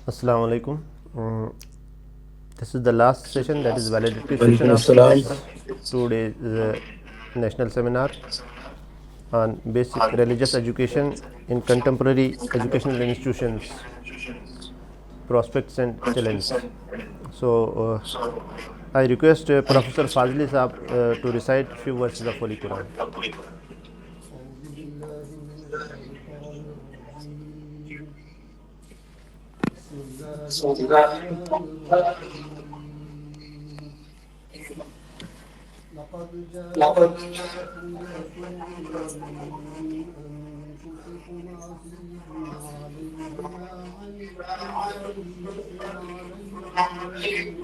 Assalamu alaikum. This is the last session, that is validity session وعلیکم of السلام. this 2 days national seminar on basic religious education in contemporary educational institutions, prospects and challenges. So I request Professor Fazli Saab to recite few verses of Holy Quran. أعوذ بالله من الشيطان الرجيم بسم الله الرحمن الرحيم لقد جاءكم رسول من أنفسكم عزيز عليه ما عنتم حريص عليكم بالمؤمنين رؤوف رحيم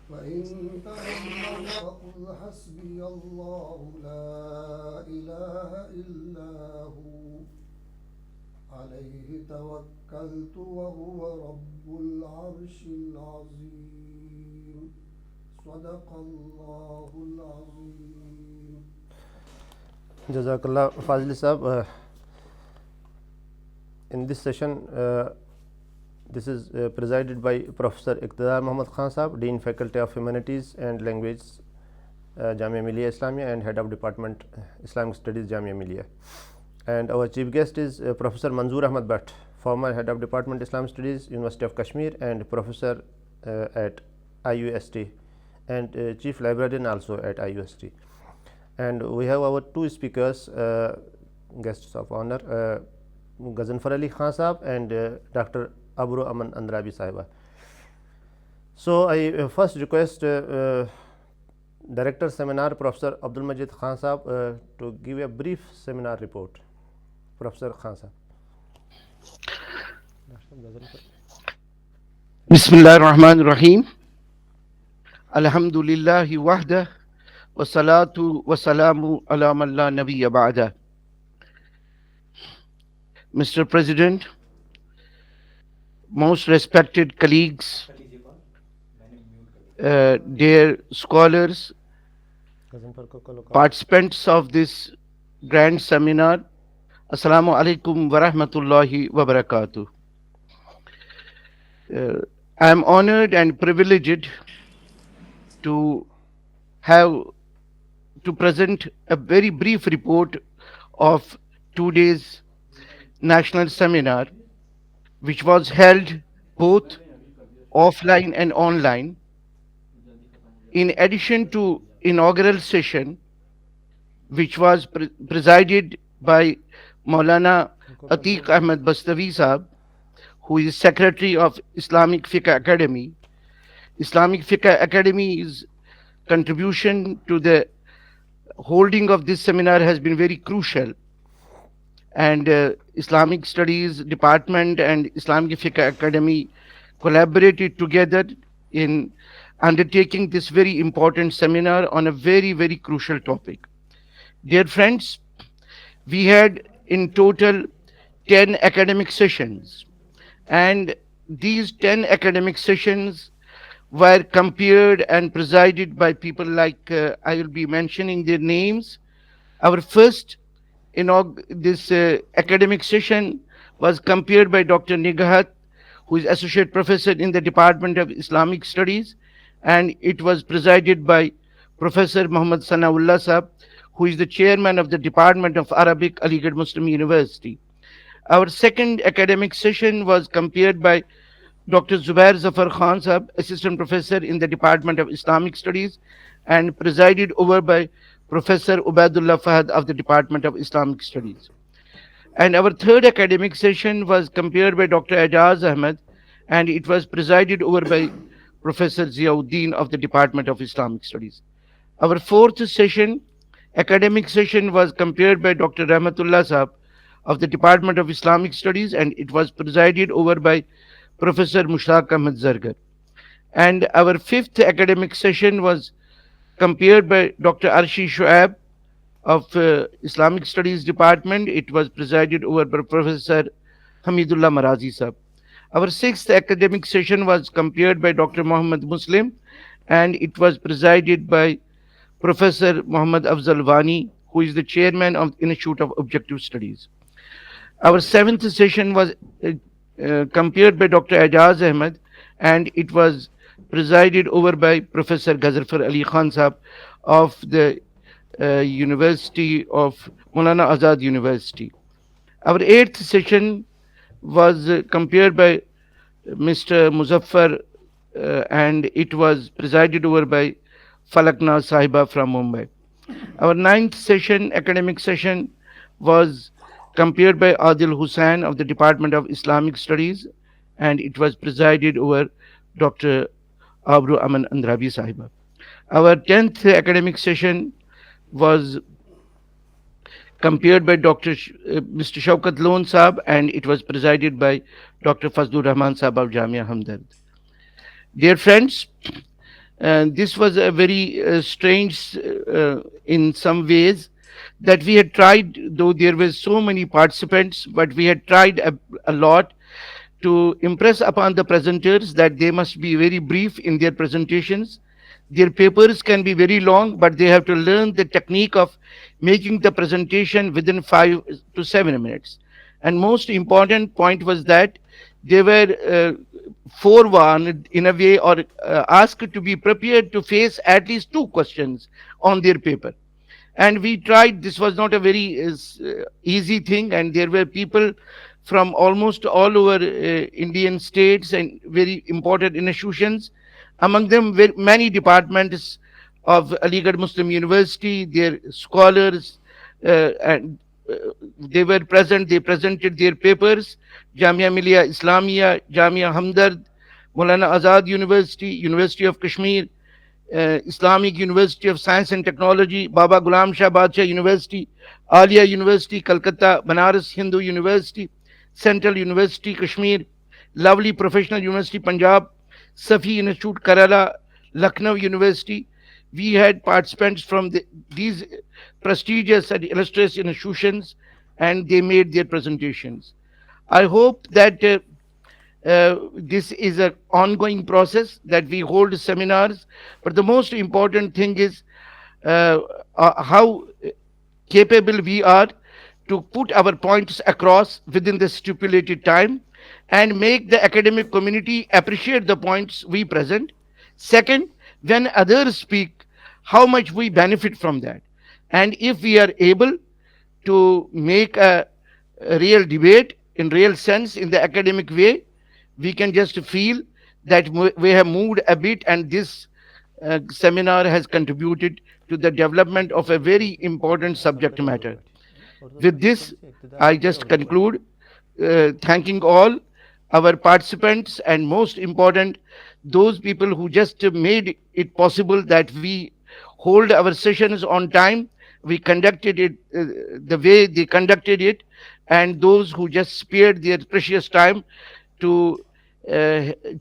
فإن تولوا فقل حسبي الله لا إله إلا هو عليه توكلت وهو رب العرش العظيم صدق الله العظيم. Jazakallah Fazli Saab. In this session, this is presided by Professor Iqtidar Muhammad Khan Saab, Dean Faculty of Humanities and Language, Jamia Millia Islamia, and Head of Department Islamic Studies, Jamia Millia. And our chief guest is Professor Manzoor Ahmad Bhatt, former Head of Department Islamic Studies, University of Kashmir, and Professor at IUST, and Chief Librarian also at IUST. And we have our two speakers, guests of honor, Ghazanfar Ali Khan Saab and Dr. Abru Aman Andrabi Sahiba. So I first request Director Seminar Professor Abdul Majid Khan Saab to give a brief seminar report. Professor Khan Saab. Bismillah ar-Rahman ar-Rahim. Alhamdulillahi wahda wa salatu wa salamu ala man la nabiyya ba'da. Mr. President, most respected colleagues, dear scholars, participants of this grand seminar, Assalamu alaikum wa rahmatullahi wa barakatuh. I am honored and privileged to present a very brief report of 2 days national seminar, which was held both offline and online. In addition to inaugural session, which was presided by Maulana Atiq Ahmed Bastawi Saab, who is Secretary of Islamic Fiqh Academy. Islamic Fiqh Academy's contribution to the holding of this seminar has been very crucial, and Islamic Studies Department and Islamic Fiqh Academy collaborated together in undertaking this very important seminar on a very, very crucial topic. Dear friends, we had in total 10 academic sessions, and these 10 academic sessions were compared and presided by people like, I will be mentioning their names. Our first academic session was compared by Dr. Nigahat, who is Associate Professor in the Department of Islamic Studies, and it was presided by Professor Muhammad Sanaullah Saab, who is the Chairman of the Department of Arabic, Aligarh Muslim University. Our second academic session was compared by Dr. Zubair Zafar Khan Saab, Assistant Professor in the Department of Islamic Studies, and presided over by Professor Ubaidullah Fahad of the Department of Islamic Studies. And our third academic session was compared by Dr. Ajaz Ahmed, and it was presided over by Professor Ziauddin of the Department of Islamic Studies. Our fourth academic session was compared by Dr. Rahmatullah Saab of the Department of Islamic Studies, and it was presided over by Professor Mushtaq Ahmed Zargar. And our fifth academic session was compared by Dr. Arshi Shuaib of Islamic Studies Department. It was presided over by Professor Hamidullah Marazi Saab. Our sixth academic session was compared by Dr. Muhammad Muslim, and it was presided by Professor Muhammad Afzal Wani, who who is the chairman of Institute of Objective Studies. Our seventh session was compared by Dr. Ajaz Ahmed, and it was presided over by Professor Ghazarfar Ali Khan Sahab of the University of Maulana Azad University. Our eighth session was compared by Mr. Muzaffar, and it was presided over by Falakna Sahiba from Mumbai. Our ninth session, academic session, was compared by Adil Hussain of the Department of Islamic Studies, and it was presided over Dr. Abru Aman Andrabi Sahiba. Our 10th academic session was compared by Mr. Shaukat Lone Saab, and it was presided by Dr. Fazlur Rahman Saab of Jamia Hamdard. Dear friends, this was a very strange in some ways, that we had tried, though there were so many participants, but we had tried a lot to impress upon the presenters that they must be very brief in their presentations. Their papers can be very long, but they have to learn the technique of making the presentation within 5 to 7 minutes. And most important point was that they were forewarned in a way, or asked to be prepared to face at least 2 questions on their paper. And we tried. This was not a very easy thing, and there were people from almost all over Indian states and very important institutions. Among them were many departments of Aligarh Muslim University, their scholars, and they were present. They presented their papers. Jamia Millia Islamia, Jamia Hamdard, Maulana Azad University, University of Kashmir, Islamic University of Science and Technology, Baba Ghulam Shah Badshah University, Alia University, Calcutta, Banaras Hindu University, Central University, Kashmir, Lovely Professional University, Punjab, Safi Institute, Kerala, Lucknow University. We had participants from these prestigious and illustrious institutions, and they made their presentations. I hope that this is an ongoing process, that we hold seminars, but the most important thing is how capable we are to put our points across within the stipulated time and make the academic community appreciate the points we present. Second, when others speak, how much we benefit from that. And if we are able to make a real debate in real sense in the academic way, we can just feel that we have moved a bit, and this seminar has contributed to the development of a very important subject matter. With this, I just conclude, thanking all our participants, and most important, those people who just made it possible that we hold our sessions on time. We conducted it the way they conducted it, and those who just spared their precious time to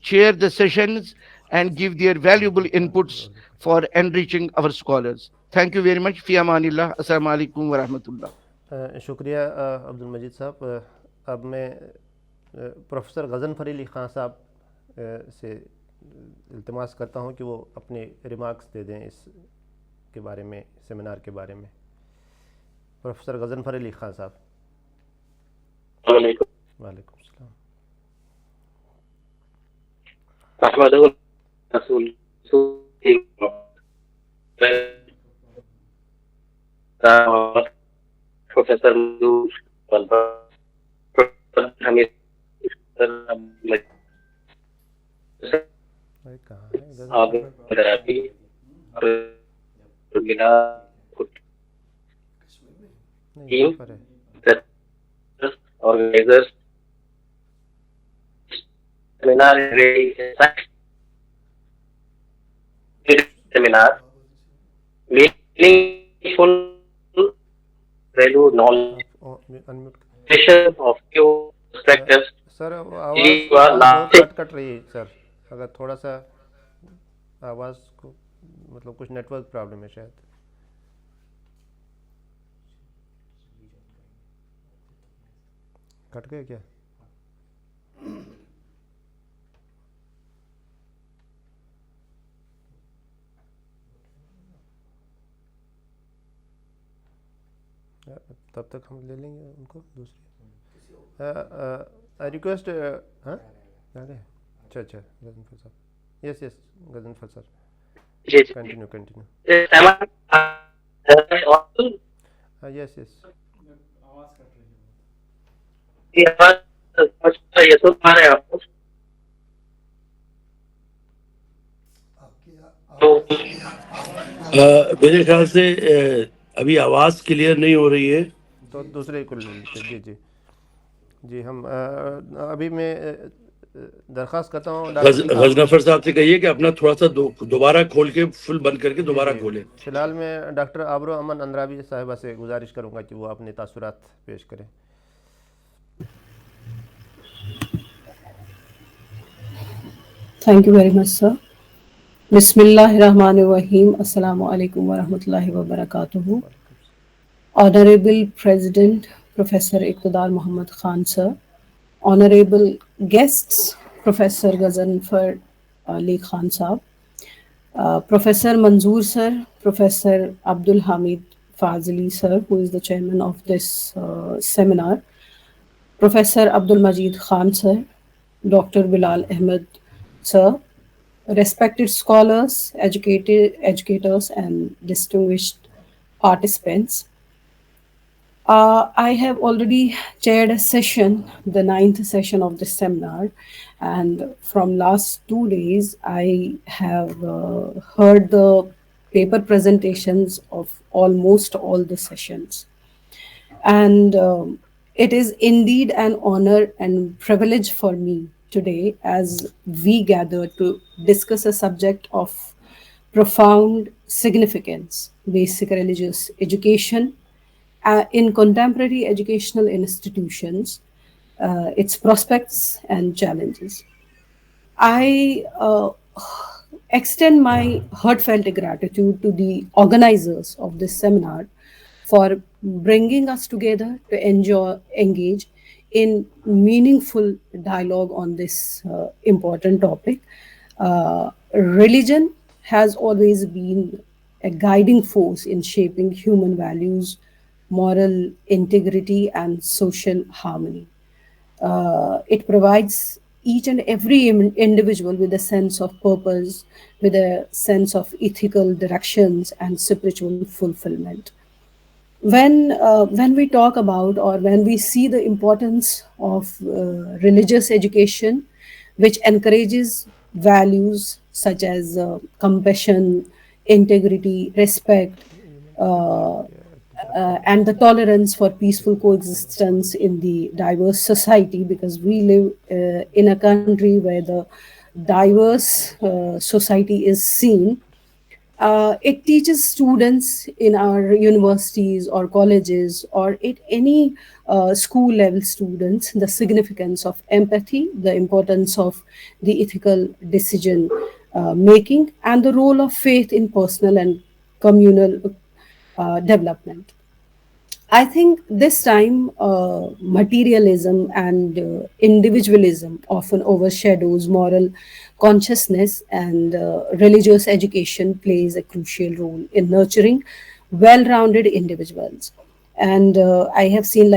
chair the sessions and give their valuable inputs for enriching our scholars. Thank you very much. Fi amanillah. Assalamu alaikum wa rahmatullah. شکریہ عبدال مجید صاحب. اب میں professor Ghazanfar Ali Khan صاحب سے التماس کرتا ہوں کہ وہ اپنے ریمارکس دے دیں اس کے بارے میں, سیمینار کے بارے میں. پروفیسر غضنفر علی خان صاحب. وعلیکم السلام. Professor Hamid organizers seminar meaningful value knowledge of new perspectives. سر آواز کٹ رہی ہے سر, اگر تھوڑا سا آواز کو, مطلب کچھ نیٹ ورک پرابلم ہے شاید. کٹ گئے کیا؟ تب تک ہم لے لیں گے ان کو دوسری. آئی ریکویسٹ ہاں اچھا غضنفر صاحب. یس غضنفر سر جی جی. کنٹینیو. یس یہ سن پا رہے ہیں آپ کو؟ آپ کی تو میرے خیال سے ابھی آواز کلیئر نہیں ہو رہی ہے. تو دوسرے کو لے لیتے. جی ہم ابھی میں درخواست کرتا ہوں ڈاکٹر صاحب. غضنفر صاحب سے کہیے کہ اپنا تھوڑا سا دوبارہ کھول کے فل بند کر کے دوبارہ کھولیں. فی الحال میں ڈاکٹر آبرو امن اندرابی صاحبہ سے گزارش کروں گا کہ وہ اپنے تاثرات پیش کریں. Thank you very much, sir. Bismillahirrahmanirrahim. Assalamu alaikum wa rahmatullahi wa barakatuhu. Honorable President Professor Iqtidar Muhammad Khan sir, honorable guests Professor Ghazanfar Ali Khan sahab, Professor Manzoor sir, Professor Abdul Hamid Fazili sir, who is the chairman of this seminar, Professor Abdul Majid Khan sir, Dr. Bilal Ahmed sir, respected scholars, educators and distinguished participants. I have already chaired a session, the 9th session of this seminar, and from last 2 days I have heard the paper presentations of almost all the sessions. And it is indeed an honor and privilege for me today as we gather to discuss a subject of profound significance, basic religious education in contemporary educational institutions, its prospects and challenges. I extend my heartfelt gratitude to the organizers of this seminar for bringing us together to engage in meaningful dialogue on this important topic. Religion has always been a guiding force in shaping human values, moral integrity, and social harmony. It provides each and every individual with a sense of purpose, with a sense of ethical directions and spiritual fulfillment. When we talk about or when we see the importance of religious education, which encourages values such as compassion, integrity, respect, and the tolerance for peaceful coexistence in the diverse society, because we live in a country where the diverse society is seen. It teaches students in our universities or colleges or at any school level students the significance of empathy, the importance of the ethical decision making, and the role of faith in personal and communal development. I think this time materialism and individualism often overshadows moral consciousness, and religious education plays a crucial role in nurturing well-rounded individuals. And I have seen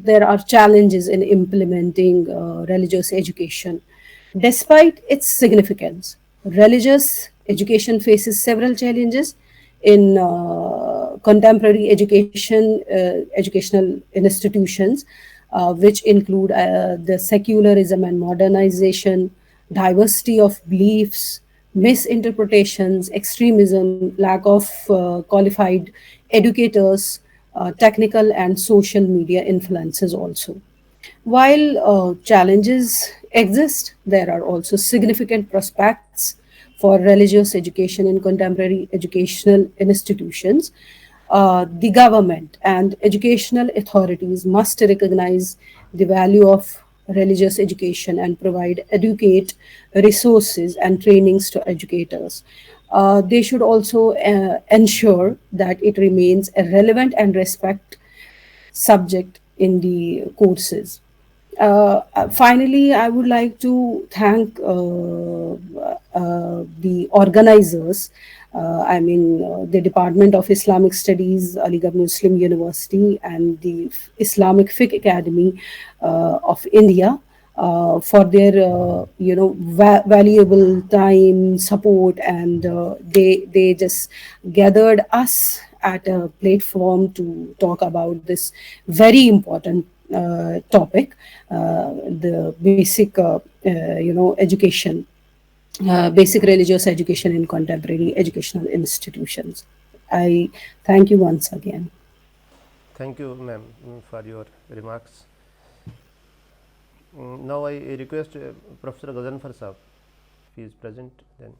there are challenges in implementing religious education. Despite its significance, religious education faces several challenges in contemporary educational institutions, which include the secularism and modernization, diversity of beliefs, misinterpretations, extremism, lack of qualified educators, technical and social media influences also. While challenges exist, there are also significant prospects for religious education in contemporary educational institutions. The government and educational authorities must recognize the value of religious education and provide adequate resources and trainings to educators. They should also ensure that it remains a relevant and respect subject in the courses. Finally, I would like to thank the organizers. The Department of Islamic Studies, Aligarh Muslim University, and the Islamic Fiqh Academy of India for their valuable time, support, and they just gathered us at a platform to talk about this very important topic, the basic education, basic religious education in contemporary educational institutions. I thank you once again. Thank you, ma'am, for your remarks. Now I request Professor Ghazanfar Sahab, if he is present, then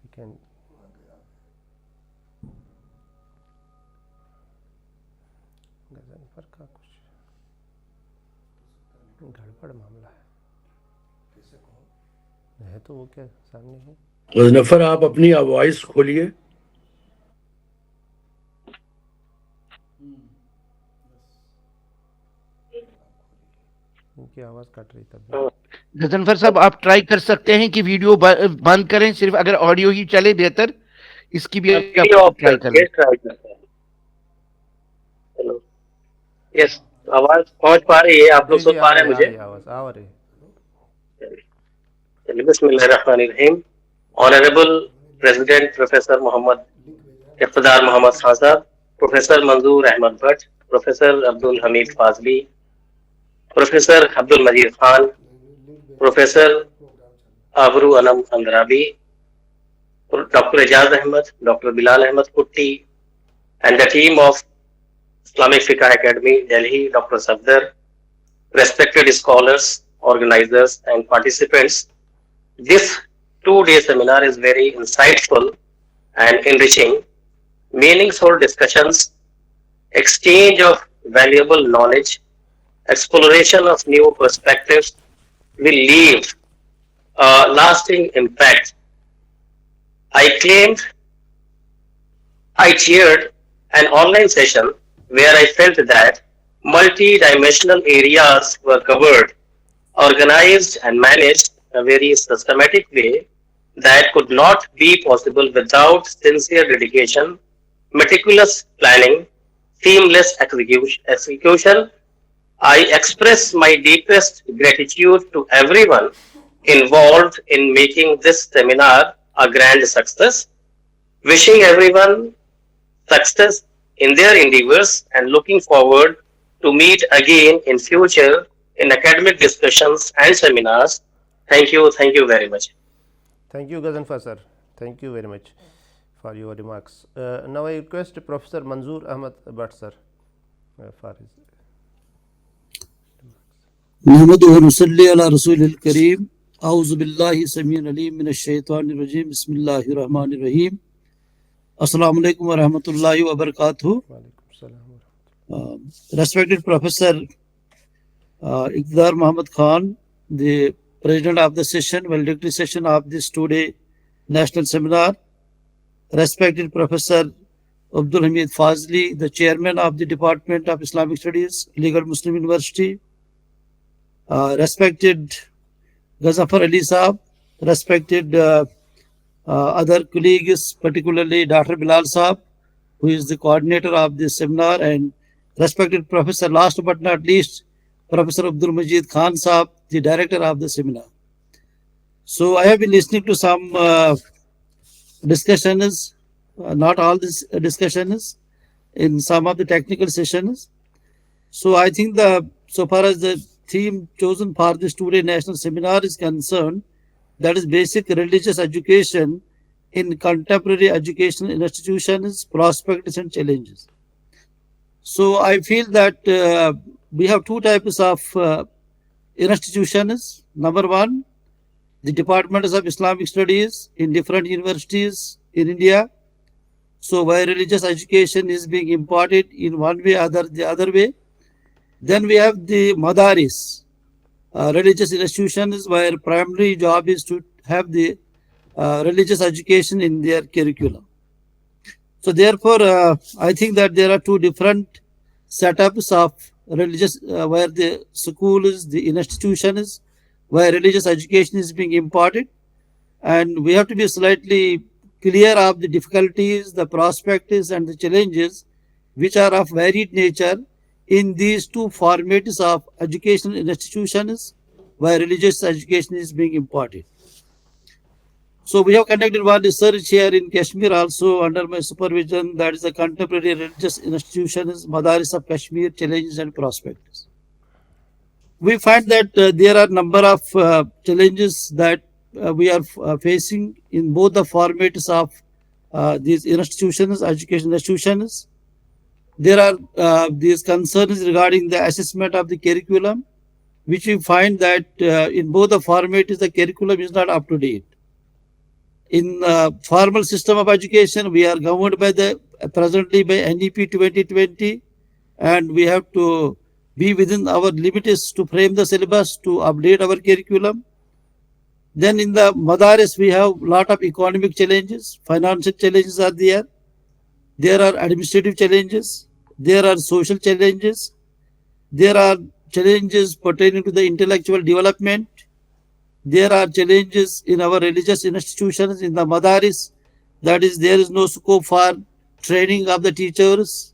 he can. Ghazanfar का कुछ गड़बड़ मामला है तो वो क्या सामने है। ग़ज़नफ़र, आप अपनी वॉइस खोलिए। इनकी आवाज़ कट रही तब। गजनफर साहब, आप ट्राई कर सकते हैं कि वीडियो बंद करें, सिर्फ अगर ऑडियो ही चले बेहतर, इसकी भी आप ट्राई करें। हेलो, यस, आवाज पहुंच पा रही है? आप लोग सुन पा रहे हैं मुझे? आवाज आ रही है। बिस्मिल्लाहिर्रहमानिर्रहीम। Honourable president professor Mohammad Iqtidar Mohammad Khan Sahab, professor Manzoor Ahmad Bhat, professor Abdul Hameed Fazili, professor Abdul Majeed Khan, professor Abroo Anam Andrabi, doctor Ejaz Ahmad, doctor Bilal Ahmad Kutty, and the team of Islamic Fiqh Academy, Delhi, Dr. Safdar, respected scholars, organizers, and participants. This 2-day seminar is very insightful and enriching. Meaningful discussions, exchange of valuable knowledge, exploration of new perspectives will leave a lasting impact. I chaired an online session where I felt that multi-dimensional areas were covered, organized and managed in a very systematic way that could not be possible without sincere dedication, meticulous planning, seamless execution. I express my deepest gratitude to everyone involved in making this seminar a grand success. Wishing everyone success in their endeavors and looking forward to meet again in future in academic discussions and seminars. Thank you very much. Thank you, Ghazanfar sir. Thank you very much for your remarks. Now I request Professor Manzoor Ahmad Bhatt sir for his नहमदुहु व नसल्ली अला रसूलिल करीम। औज़ु बिल्लाहि समीउल अलीम मिनश शैतानिर रजीम। बिस्मिल्लाहिर रहमानिर रहीम। अस्सलामु अलैकुम व रहमतुल्लाहि व बरकातुहू। Respected Professor Iqtidar Muhammad Khan, the President of the session, valedictory session of this 2-day national seminar. Respected Professor Abdul Hamid Fazli, the Chairman of the Department of Islamic Studies, Aligarh Muslim University. Respected Ghazanfar Ali Saab, respected other colleagues, particularly Dr. Bilal Saab, who is the coordinator of this seminar, and respected Professor, last but not least, Professor Abdul Majid Khan Saab, the director of the seminar. So I have been listening to some discussions, not all these discussions, in some of the technical sessions. So I think so far as the theme chosen for this 2-day national seminar is concerned, that is basic religious education in contemporary educational institutions, prospects and challenges. So I feel that we have two types of institutions. Number one, the departments of Islamic studies in different universities in India. So where religious education is being imparted in one way or the other way. Then we have the madaris, religious institutions where primary job is to have the religious education in their curriculum. So therefore, I think that there are two different setups of religious, where the schools, the institutions, where religious education is being imparted, and we have to be slightly clear of the difficulties, the prospects, and the challenges which are of varied nature in these two formats of educational institutions where religious education is being imparted. So we have conducted one research here in Kashmir also under my supervision, that is the contemporary religious institutions, Madaris of Kashmir, challenges and prospects. We find that there are number of challenges that we are facing in both the formats of these institutions, education institutions. There are these concerns regarding the assessment of the curriculum, which we find that in both the formats the curriculum is not up to date. In formal system of education, we are governed by the presently by NEP 2020, and we have to be within our limits to frame the syllabus, to update our curriculum. Then in the Madaris, we have lot of economic challenges, financial challenges are there. There are administrative challenges. There are social challenges. There are challenges pertaining to the intellectual development. There are challenges in our religious institutions, in the Madaris. That is, there is no scope for training of the teachers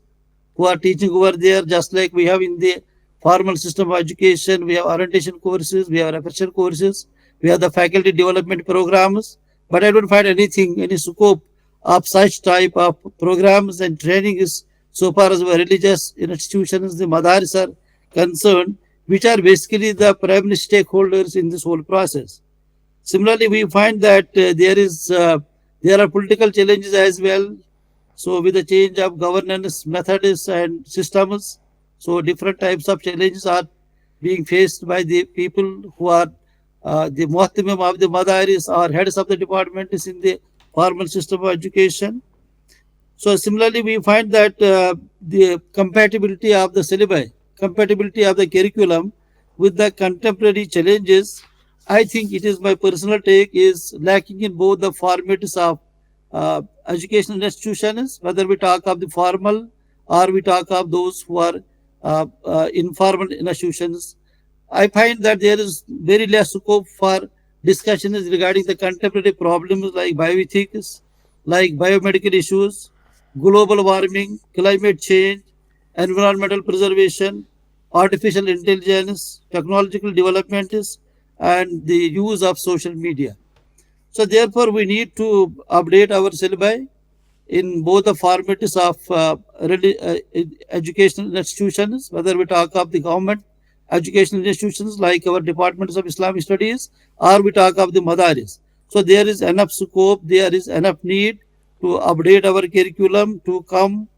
who are teaching over there, just like we have in the formal system of education. We have orientation courses, we have refresher courses, we have the faculty development programs, but I don't find anything, any scope of such type of programs and training is so far as our religious institutions, the Madaris are concerned, which are basically the primary stakeholders in this whole process. Similarly, we find that there are political challenges as well. So with the change of governance methods and systems, so different types of challenges are being faced by the people who are the muhtamim of the Madaris or heads of the departments in the formal system of education. So similarly, we find that the compatibility of the syllabi, compatibility of the curriculum with the contemporary challenges, I think it is my personal take, is lacking in both the formats of educational institutions, whether we talk of the formal or we talk of those who are informal institutions. I find that there is very less scope for discussions regarding the contemporary problems like bioethics, like biomedical issues, global warming, climate change, environmental preservation, artificial intelligence, technological developments, and the use of social media. So therefore, we need to update our syllabi in both the formats of educational institutions, whether we talk of the government educational institutions like our departments of Islamic studies, or we talk of the Madaris. So there is enough scope, there is enough need to update our curriculum to come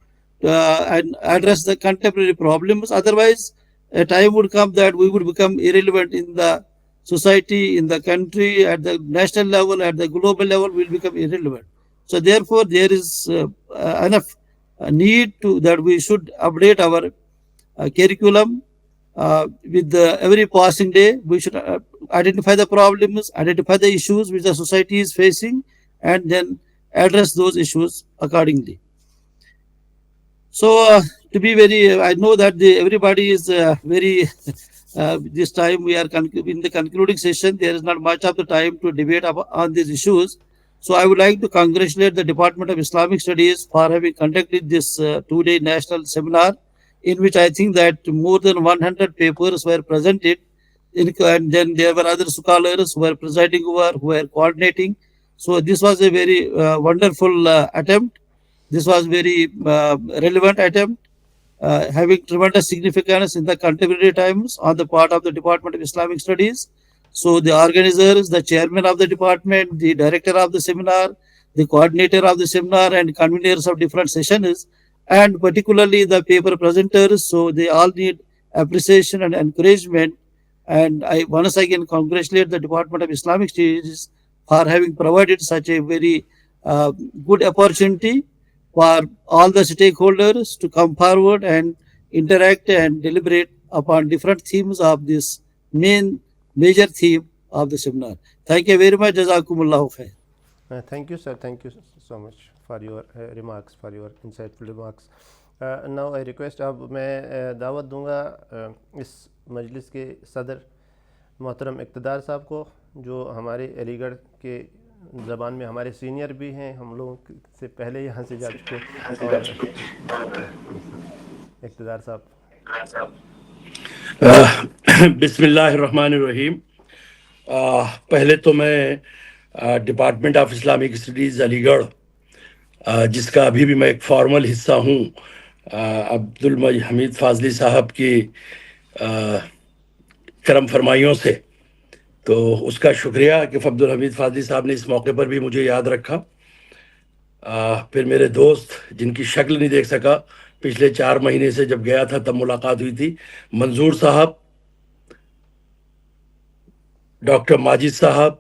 and address the contemporary problems. Otherwise, a time would come that we would become irrelevant in the society, in the country, at the national level, at the global level, will become irrelevant. So therefore, there is enough need to that we should update our curriculum with every passing day. We should identify the problems, identify the issues which the society is facing, and then address those issues accordingly. So to be very, I know that everybody is very, this time we are in the concluding session, there is not much of the time to debate on these issues. So I would like to congratulate the Department of Islamic Studies for having conducted this 2-day national seminar, in which I think that more than 100 papers were presented, and then there were other scholars who were presiding over, who were coordinating. So this was a very wonderful attempt. This was very relevant attempt, having tremendous significance in the contemporary times on the part of the Department of Islamic Studies. So the organizers, the chairman of the department, the director of the seminar, the coordinator of the seminar, and conveners of different sessions, and particularly the paper presenters. So they all need appreciation and encouragement. And I once again congratulate the Department of Islamic Studies for having provided such a very good opportunity for all the stakeholders to come forward and interact and deliberate upon different themes of this major theme of the seminar. Thank you very much. Jazakumullahu khair. Thank you, sir. Thank you so much for your remarks, for your insightful remarks. Now I request, اب میں دعوت دوں گا اس مجلس کے صدر محترم اقتدار صاحب کو، جو ہمارے علی گڑھ کے زبان میں ہمارے سینئر بھی ہیں، ہم لوگوں سے پہلے یہاں سے جا چکے. اقتدار صاحب. بسم اللہ الرحمن الرحیم. پہلے تو میں ڈپارٹمنٹ آف اسلامک اسٹڈیز علی گڑھ، جس کا ابھی بھی میں ایک فارمل حصہ ہوں، عبدالحمید فاضلی صاحب کی کرم فرمائیوں سے، تو اس کا شکریہ کہ عبدالحمید فاضلی صاحب نے اس موقع پر بھی مجھے یاد رکھا. پھر میرے دوست جن کی شکل نہیں دیکھ سکا، پچھلے 4 مہینے سے جب گیا تھا تب ملاقات ہوئی تھی، منظور صاحب، ڈاکٹر ماجد صاحب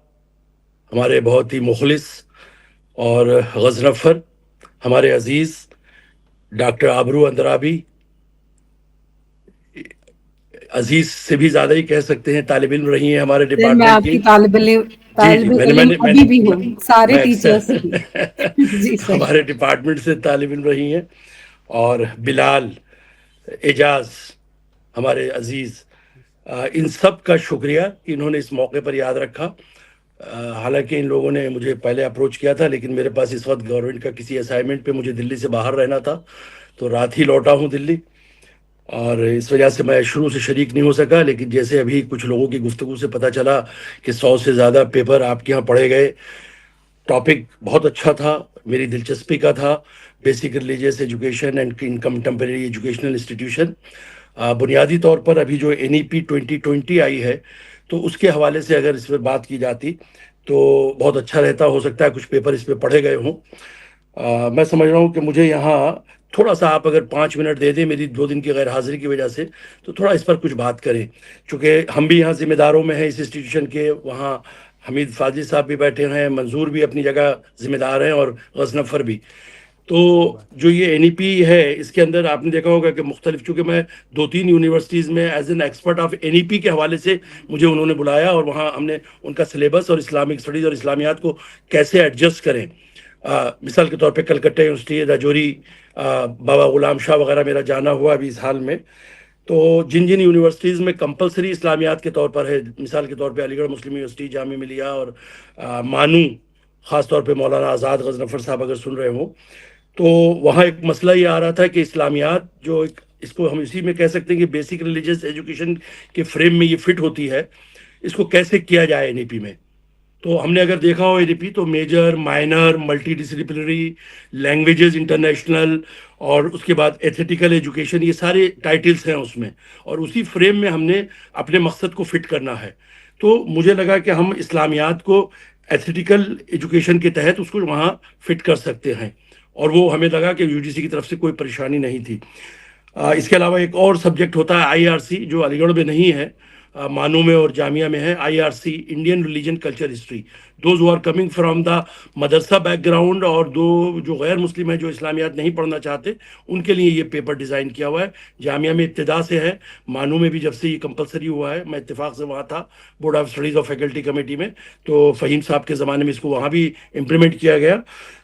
ہمارے بہت ہی مخلص، اور غضنفر ہمارے عزیز، ڈاکٹر آبرو اندرابی، عزیز سے بھی زیادہ ہی کہہ سکتے ہیں، طالب علم رہی ہیں ہمارے میں ڈپارٹمنٹ آپ کی طالب علم ابھی بھی ہوں، سارے ٹیچرز جی سر، ہمارے ڈپارٹمنٹ سے طالب علم رہی ہیں. اور بلال، اعجاز ہمارے عزیز، ان سب کا شکریہ کہ انہوں نے اس موقع پر یاد رکھا. حالانکہ ان لوگوں نے مجھے پہلے اپروچ کیا تھا، لیکن میرے پاس اس وقت گورنمنٹ کا کسی اسائنمنٹ پہ مجھے دلی سے باہر رہنا تھا، تو رات ہی لوٹا ہوں دلی، اور اس وجہ سے میں شروع سے شریک نہیں ہو سکا. لیکن جیسے ابھی کچھ لوگوں کی گفتگو سے پتہ چلا کہ 100 سے زیادہ پیپر آپ کے یہاں پڑھے گئے، ٹاپک بہت اچھا تھا، میری دلچسپی کا تھا، basic religious education and contemporary educational institution. بنیادی طور پر ابھی جو NEP 2020 آئی ہے، تو اس کے حوالے سے اگر اس پر بات کی جاتی تو بہت اچھا رہتا. ہو سکتا ہے کچھ پیپر اس پہ پڑھے گئے ہوں. میں سمجھ رہا ہوں کہ مجھے یہاں تھوڑا سا آپ اگر 5 منٹ دے دیں میری 2 دن کی غیر حاضری کی وجہ سے، تو تھوڑا اس پر کچھ بات کریں، چونکہ ہم بھی یہاں ذمہ داروں میں ہیں اس انسٹیٹیوشن کے. وہاں حمید فاضلی صاحب بھی بیٹھے ہیں، منظور بھی اپنی جگہ ذمہ دار ہیں، اور غضنفر بھی. تو جو یہ NEP ہے، اس کے اندر آپ نے دیکھا ہوگا کہ مختلف، چونکہ میں 2-3 یونیورسٹیز میں as an expert of NEP کے حوالے سے مجھے انہوں نے بلایا، اور وہاں ہم نے ان کا سلیبس اور اسلامک اسٹڈیز اور اسلامیات کو کیسے ایڈجسٹ کریں. مثال کے طور پہ کلکتہ یونیورسٹی، راجوری، بابا غلام شاہ وغیرہ میرا جانا ہوا ابھی اس حال میں. تو جن یونیورسٹیز میں کمپلسری اسلامیات کے طور پر ہے، مثال کے طور پہ علی گڑھ مسلم یونیورسٹی، جامعہ ملیہ، اور مانو، خاص طور پہ مولانا آزاد غضنفر صاحب اگر سن رہے ہوں، تو وہاں ایک مسئلہ یہ آ رہا تھا کہ اسلامیات جو اس کو ہم اسی میں کہہ سکتے ہیں کہ بیسک ریلیجیس ایجوکیشن کے فریم میں یہ فٹ ہوتی ہے، اس کو کیسے کیا جائے NEP میں. تو ہم نے اگر دیکھا ہو NEP تو major, minor, multidisciplinary, languages international, اور اس کے بعد ایتھیٹیکل ایجوکیشن، یہ سارے ٹائٹلز ہیں اس میں، اور اسی فریم میں ہم نے اپنے مقصد کو فٹ کرنا ہے. تو مجھے لگا کہ ہم اسلامیات کو ایتھیٹیکل ایجوکیشن کے تحت اس کو وہاں فٹ کر سکتے ہیں، اور وہ ہمیں لگا کہ UGC کی طرف سے کوئی پریشانی نہیں تھی. اس کے علاوہ ایک اور سبجیکٹ ہوتا ہے IRC، جو علی گڑھ میں نہیں ہے، مانو میں اور جامعہ میں ہے. IRC، Indian religion culture history. Those who are coming from the madrasa back ground, اور جو غیر مسلم ہیں، جو اسلامیات نہیں پڑھنا چاہتے، ان کے لیے یہ پیپر ڈیزائن کیا ہوا ہے. جامعہ میں ابتدا سے ہے، مانو میں بھی جب سے یہ کمپلسری ہوا ہے، میں اتفاق سے وہاں تھا بورڈ آف اسٹڈیز اور فیکلٹی کمیٹی میں، تو فہیم صاحب کے زمانے میں اس کو وہاں بھی امپلیمنٹ کیا گیا.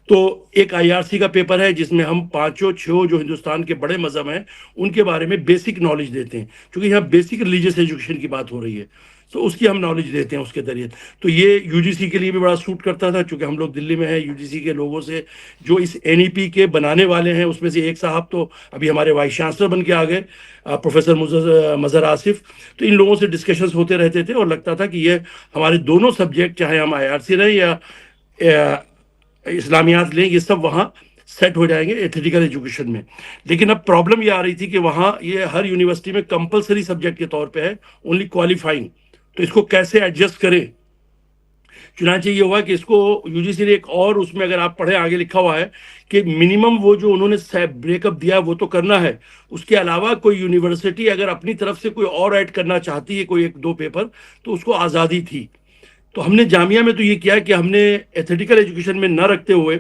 تو ایک IRC کا پیپر ہے جس میں ہم 5 جو ہندوستان کے بڑے مذہب ہیں ان کے بارے میں بیسک نالج دیتے ہیں، کیونکہ یہاں بیسک ریلیجیس ایجوکیشن کی بات ہو رہی ہے، تو اس کی ہم نالج دیتے ہیں اس کے ذریعے. تو یہ UGC کے لیے بھی بڑا سوٹ کرتا تھا، چونکہ ہم لوگ دلی میں ہیں. UGC کے لوگوں سے جو اس NEP کے بنانے والے ہیں، اس میں سے ایک صاحب تو ابھی ہمارے وائس چانسلر بن کے آ گئے، پروفیسر مظہر آصف. تو ان لوگوں سے ڈسکشنز ہوتے رہتے تھے، اور لگتا تھا کہ یہ ہمارے دونوں سبجیکٹ، چاہے ہم IRC رہیں یا اسلامیات لیں، یہ سب وہاں سیٹ ہو جائیں گے ایتھیٹیکل ایجوکیشن میں. لیکن اب پرابلم یہ آ رہی تھی کہ وہاں یہ ہر یونیورسٹی میں کمپلسری سبجیکٹ کے طور پہ ہے، اونلی کوالیفائنگ. تو اس کو کیسے ایڈجسٹ کریں؟ چنانچہ یہ ہوا کہ اس کو UGC نے ایک اور، اس میں اگر آپ پڑھیں آگے لکھا ہوا ہے کہ منیمم وہ جو انہوں نے بریک اپ دیا وہ تو کرنا ہے، اس کے علاوہ کوئی یونیورسٹی اگر اپنی طرف سے کوئی اور ایڈ کرنا چاہتی ہے، کوئی 1-2 پیپر، تو اس کو آزادی تھی. تو ہم نے جامعہ میں تو یہ کیا کہ ہم نے ایتھیٹیکل ایجوکیشن میں نہ رکھتے ہوئے